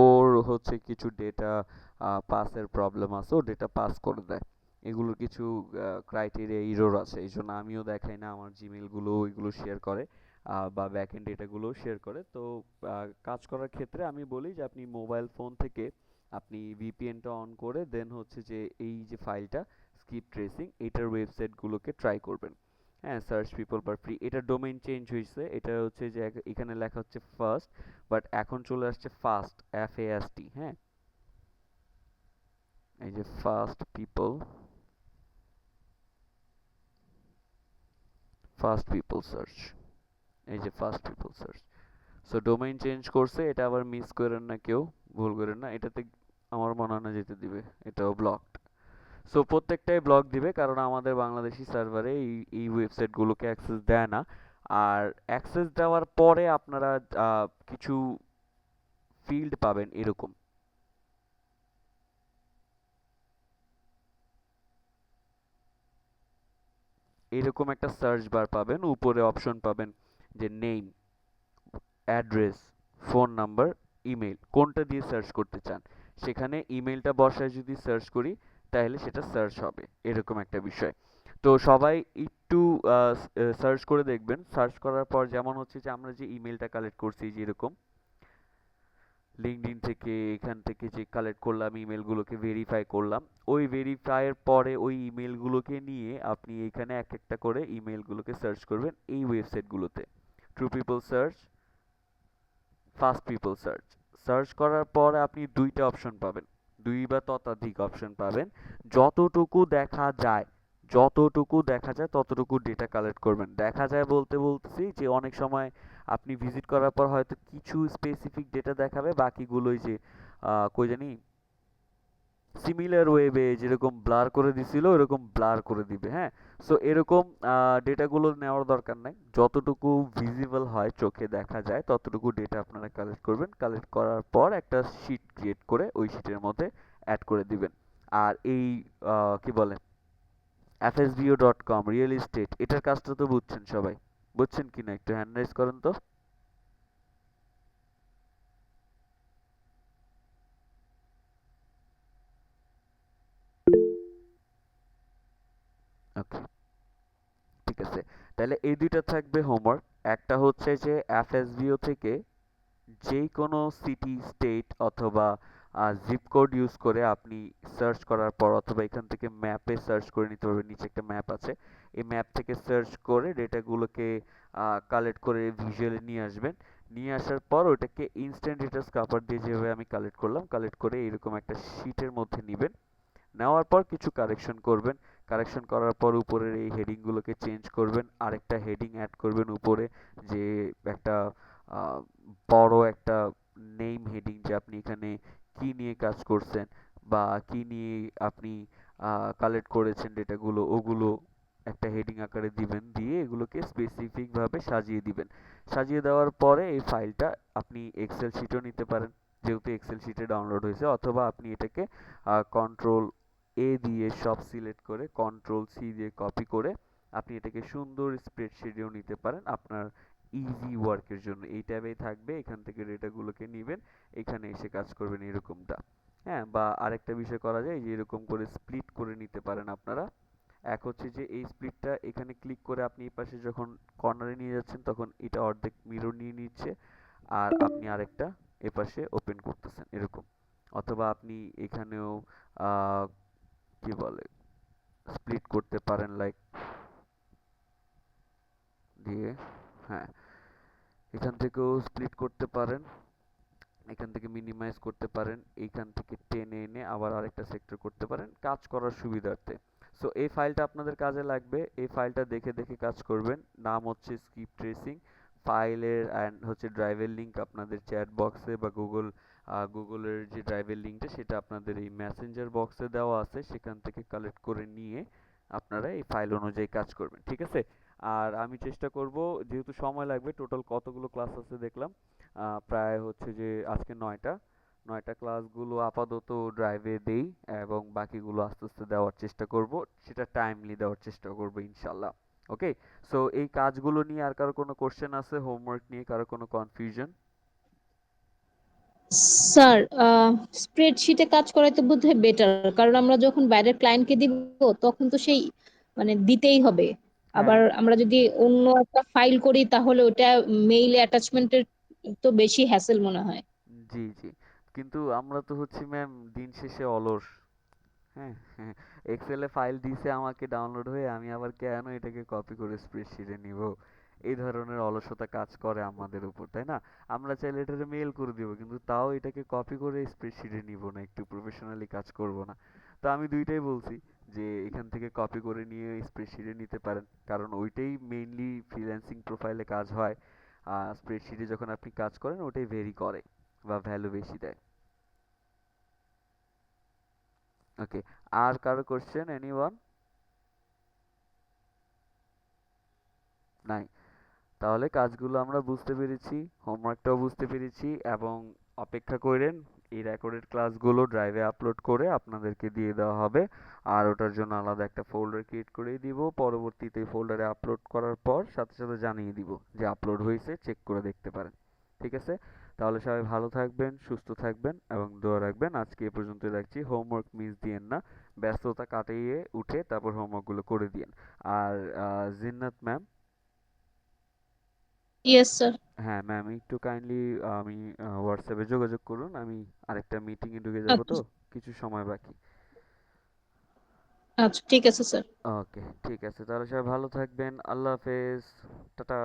A: ওর হচ্ছে কিছু ডেটা পাসের প্রবলেম আছে, ও ডেটা পাস করে দেয়। এগুলোর কিছু ক্রাইটেরিয়া ইরর আছে, এই জন্য আমিও দেখাই না আমার জিমেলগুলো ওইগুলো শেয়ার করে বা ব্যাকএন্ড ডেটাগুলো শেয়ার করে। তো কাজ করার ক্ষেত্রে আমি বলি যে আপনি মোবাইল ফোন থেকে আপনি ভিপিএনটা অন করে দেন হচ্ছে যে এই যে ফাইলটা স্কিপ ট্রেসিং এটার ওয়েবসাইটগুলোকে ট্রাই করবেন। হ্যাঁ, সার্চ পিপল পার ফ্রি, এটার ডোমেইন চেঞ্জ হয়েছে, এটা হচ্ছে যে এখানে লেখা হচ্ছে ফার্স্ট, বাট এখন চলে আসছে ফাস্ট, FAST। হ্যাঁ, এই যে ফার্স্ট পিপল সার্চ, এই যে first people search. So domain change করছে, এটা আবার মিস করেন না, কেউ ভুল করেন না, এটাতে আমার মনে হয় না যেতে দিবে, এটাও ব্লকড। সো প্রত্যেকটাই ব্লক দিবে, কারণ আমাদের বাংলাদেশি সার্ভারে এই ওয়েবসাইটগুলোকে অ্যাক্সেস দেয় না। আর অ্যাক্সেস দেওয়ার পরে আপনারা কিছু ফিল্ড পাবেন এরকম, এরকম একটা সার্চ বার পাবেন, উপরে অপশন পাবেন যে name, address, phone number, email, কোনটা দিয়ে সার্চ করতে চান। সেখানে ইমেলটা বসায় যদি সার্চ করি তাহলে সেটা সার্চ হবে, এরকম একটা বিষয়। তো সবাই একটু সার্চ করে দেখবেন, সার্চ করার পর যেমন হচ্ছে যে আমরা যে ইমেলটা কালেক্ট করছি যেরকম লিঙ্কডইন থেকে, এখান থেকে যে কালেক্ট করলাম ইমেলগুলোকে ভেরিফাই করলাম, ওই ভেরিফাইয়ের পরে ওই ইমেলগুলোকে নিয়ে আপনি এখানে এক একটা করে ইমেলগুলোকে সার্চ করবেন এই ওয়েবসাইটগুলোতে। True people search, first people search, search করার পর আপনি দুইটা অপশন পাবেন, দুই বা ততোধিক অপশন পাবেন। যতটুকু দেখা যায়, যতটুকু দেখা যায় ততটুকু ডেটা কালেক্ট করবেন। দেখা যায় বলতে বলতেছি যে অনেক সময় আপনি ভিজিট করার পর হয়তো কিছু স্পেসিফিক ডেটা দেখাবে, বাকিগুলোই যে কই জানি সিমিলার ওয়েবে যেরকম ব্লার করে দিছিল ওরকম ব্লার করে দিবে। হ্যাঁ, সো এরকম ডেটাগুলো নেওয়ার দরকার নাই, যতটুকু ভিজিবল হয় চোখে দেখা যায় ততটুকু ডেটা আপনারা কালেক্ট করবেন। কালেক্ট করার পর একটা শিট ক্রিয়েট করে ওই শিটের মধ্যে অ্যাড করে দিবেন। আর এই কি বলে fsbo.com রিয়েল এস্টেট, এটার কাজটা তো বুঝছেন সবাই, বুঝছেন কিনা একটু হ্যান্ড রাইজ করেন তো। ওকে, ঠিক আছে, তাহলে এই দুইটা থাকবে হোমওয়ার্ক। একটা হচ্ছে যে FSBO থেকে যে কোনো সিটি, স্টেট অথবা জিপ কোড ইউজ করে আপনি সার্চ করার পর, অথবা এখান থেকে ম্যাপে সার্চ করে নিতে পারবেন, নিচে একটা ম্যাপ আছে, এই ম্যাপ থেকে সার্চ করে ডেটাগুলোকে কালেক্ট করে ভিজুয়ালি নিয়ে আসবেন। নিয়ে আসার পর ওটাকে ইনস্ট্যান্ট ডেটা স্ক্রাপার দিয়ে যেভাবে আমি কালেক্ট করলাম, কালেক্ট করে এরকম একটা শিটের মধ্যে নিবেন। নেওয়ার পর কিছু কারেকশন করবেন, কারেকশন করার পর উপরের এই হেডিংগুলোকে চেঞ্জ করবেন, আরেকটা হেডিং অ্যাড করবেন উপরে, যে একটা আহ, বড় একটা নেম হেডিং, যে আপনি এখানে কি নিয়ে কাজ করছেন বা কি নিয়ে আপনি কালেক্ট করেছেন ডেটাগুলো, ওগুলো একটা হেডিং আকারে দিবেন, দিয়ে এগুলোকে স্পেসিফিক ভাবে সাজিয়ে দিবেন। সাজিয়ে দেওয়ার পরে এই ফাইলটা আপনি এক্সেল শিটও নিতে পারেন, যেহেতু এক্সেল শিটে ডাউনলোড হয়েছে, অথবা আপনি এটাকে কন্ট্রোল A দিয়ে সব সিলেক্ট করে কন্ট্রোল C দিয়ে কপি করে আপনি এটাকে সুন্দর স্প্রেডশিটেও নিতে পারেন আপনার ইজি ওয়ার্কের জন্য। এই ট্যাবেই থাকবে, এখান থেকে ডেটাগুলোকে নেবেন, এখানে এসে কাজ করবেন এরকমটা। হ্যাঁ, বা আরেকটা বিষয় করা যায় যে এরকম করে স্প্লিট করে নিতে পারেন আপনারা। এক হচ্ছে যে এই স্প্লিটটা এখানে ক্লিক করে আপনি এই পাশে যখন কর্নারে নিয়ে যাচ্ছেন তখন এটা অর্ধেক মিরর নিয়ে নিচ্ছে, আর আপনি আরেকটা এপাশে ওপেন করতেছেন এরকম। অথবা আপনি এখানেও আহ কি বলে স্প্লিট করতে পারেন, লাইক দিয়ে, হ্যাঁ, এখান থেকেও স্প্লিট করতে পারেন, এখান থেকে মিনিমাইজ করতে পারেন, এইখান থেকে টেনে এনে আবার আরেকটা সেক্টর করতে পারেন কাজ করার সুবিধার্থে। সো এই ফাইলটা আপনাদের কাজে লাগবে, এই ফাইলটা দেখে দেখে কাজ করবেন। নাম হচ্ছে স্কিপ ট্রেসিং। ফাইলের অ্যান্ড হচ্ছে ড্রাইভের লিঙ্ক আপনাদের চ্যাট বক্সে বা গুগলের যে ড্রাইভের লিঙ্কটা সেটা আপনাদের এই মেসেঞ্জার বক্সে দেওয়া আছে, সেখান থেকে কালেক্ট করে নিয়ে আপনারা এই ফাইল অনুযায়ী কাজ করবেন, ঠিক আছে? আর আমি চেষ্টা করব, যেহেতু সময় লাগবে, টোটাল কতগুলো ক্লাস আছে দেখলাম, প্রায় হচ্ছে যে আজকে 9টা ক্লাসগুলো আপাতত ড্রাইভে দেই এবং বাকিগুলো আস্তে আস্তে দেওয়ার চেষ্টা করব, সেটা টাইমলি দেওয়ার চেষ্টা করব ইনশাল্লাহ। ওকে, সো এই কাজগুলো নিয়ে আর কারো কোনো কোশ্চেন আছে? হোমওয়ার্ক নিয়ে কারো কোনো কনফিউশন?
C: স্যার, স্প্রেডশিটে কাজ করাই তো বোধহয় বেটার, কারণ আমরা যখন বাইরের ক্লায়েন্টকে দিব তখন তো সেই মানে দিতেই হবে।
A: হ্যাঁ,
C: আবার আমরা যদি অন্য একটা ফাইল করি তাহলে ওটা মেইল অ্যাটাচমেন্টের তো বেশি হ্যাসেল মনে হয়।
A: জি জি, কিন্তু আমরা তো হচ্ছি ম্যাম দিন শেষে অলস। হ্যাঁ, হ্যাঁ, এক্সেলে ফাইল দিছে আমাকে ডাউনলোড হয়ে, আমি আবার কেন এটাকে কপি করে স্প্রেডশিটে নিব? এই ধরনের অলসতা কাজ করে আমাদের উপর, তাই না? আমরা চাইলে এটাকে মেল করে দিব, কিন্তু তাও এটাকে কপি করে স্প্রেডশিটে নিব না, একটু প্রফেশনালি কাজ করব না? তো আমি দুইটাই বলছি, যে এখান থেকে কপি করে নিয়ে স্প্রেডশিটে নিতে পারেন, কারণ ওইটাই মেইনলি ফ্রিল্যান্সিং প্রোফাইলে কাজ হয়। আর স্প্রেডশিটে যখন আপনি কাজ করেন ওটাই ভেরি করে বা ভ্যালু বেশি দেয়। ওকে, আর কারো কোশ্চেন, এনিওয়ান? নাই? তাহলে কাজগুলো আমরা বুঝতে পেরেছি, হোমওয়ার্কটাও বুঝতে পেরেছি, এবং অপেক্ষা করেন, এই রেকর্ডেড ক্লাসগুলো ড্রাইভে আপলোড করে আপনাদেরকে দিয়ে দেওয়া হবে। আর ওটার জন্য আলাদা একটা ফোল্ডার ক্রিয়েট করে দিব, পরবর্তীতে ফোল্ডারে আপলোড করার পর সাথে সাথে জানিয়ে দিব যে আপলোড হয়েছে, চেক করে দেখতে পারেন। ঠিক আছে? তাহলে সবাই ভালো থাকবেন, সুস্থ থাকবেন এবং দোয়া রাখবেন। আজকে এ পর্যন্তই রাখছি। হোমওয়ার্ক মিস দিয়েন না, ব্যস্ততা কাটিয়ে উঠে তারপর হোমওয়ার্কগুলো করে দিয়েন। আর জিন্নাত ম্যাম,
C: ইয়েস স্যার।
A: হ্যাঁ ম্যাম, একটু কাইন্ডলি আমি হোয়াটসঅ্যাপে যোগাযোগ করুন, আমি আরেকটা মিটিংয়ে ঢুকে যাব, তো
C: আচ্ছা।
A: কিছু সময় বাকি।
C: আচ্ছা, ঠিক আছে স্যার।
A: ওকে, ঠিক আছে, তাহলে সবাই ভালো থাকবেন, আল্লাহ হাফেজ, টাটা।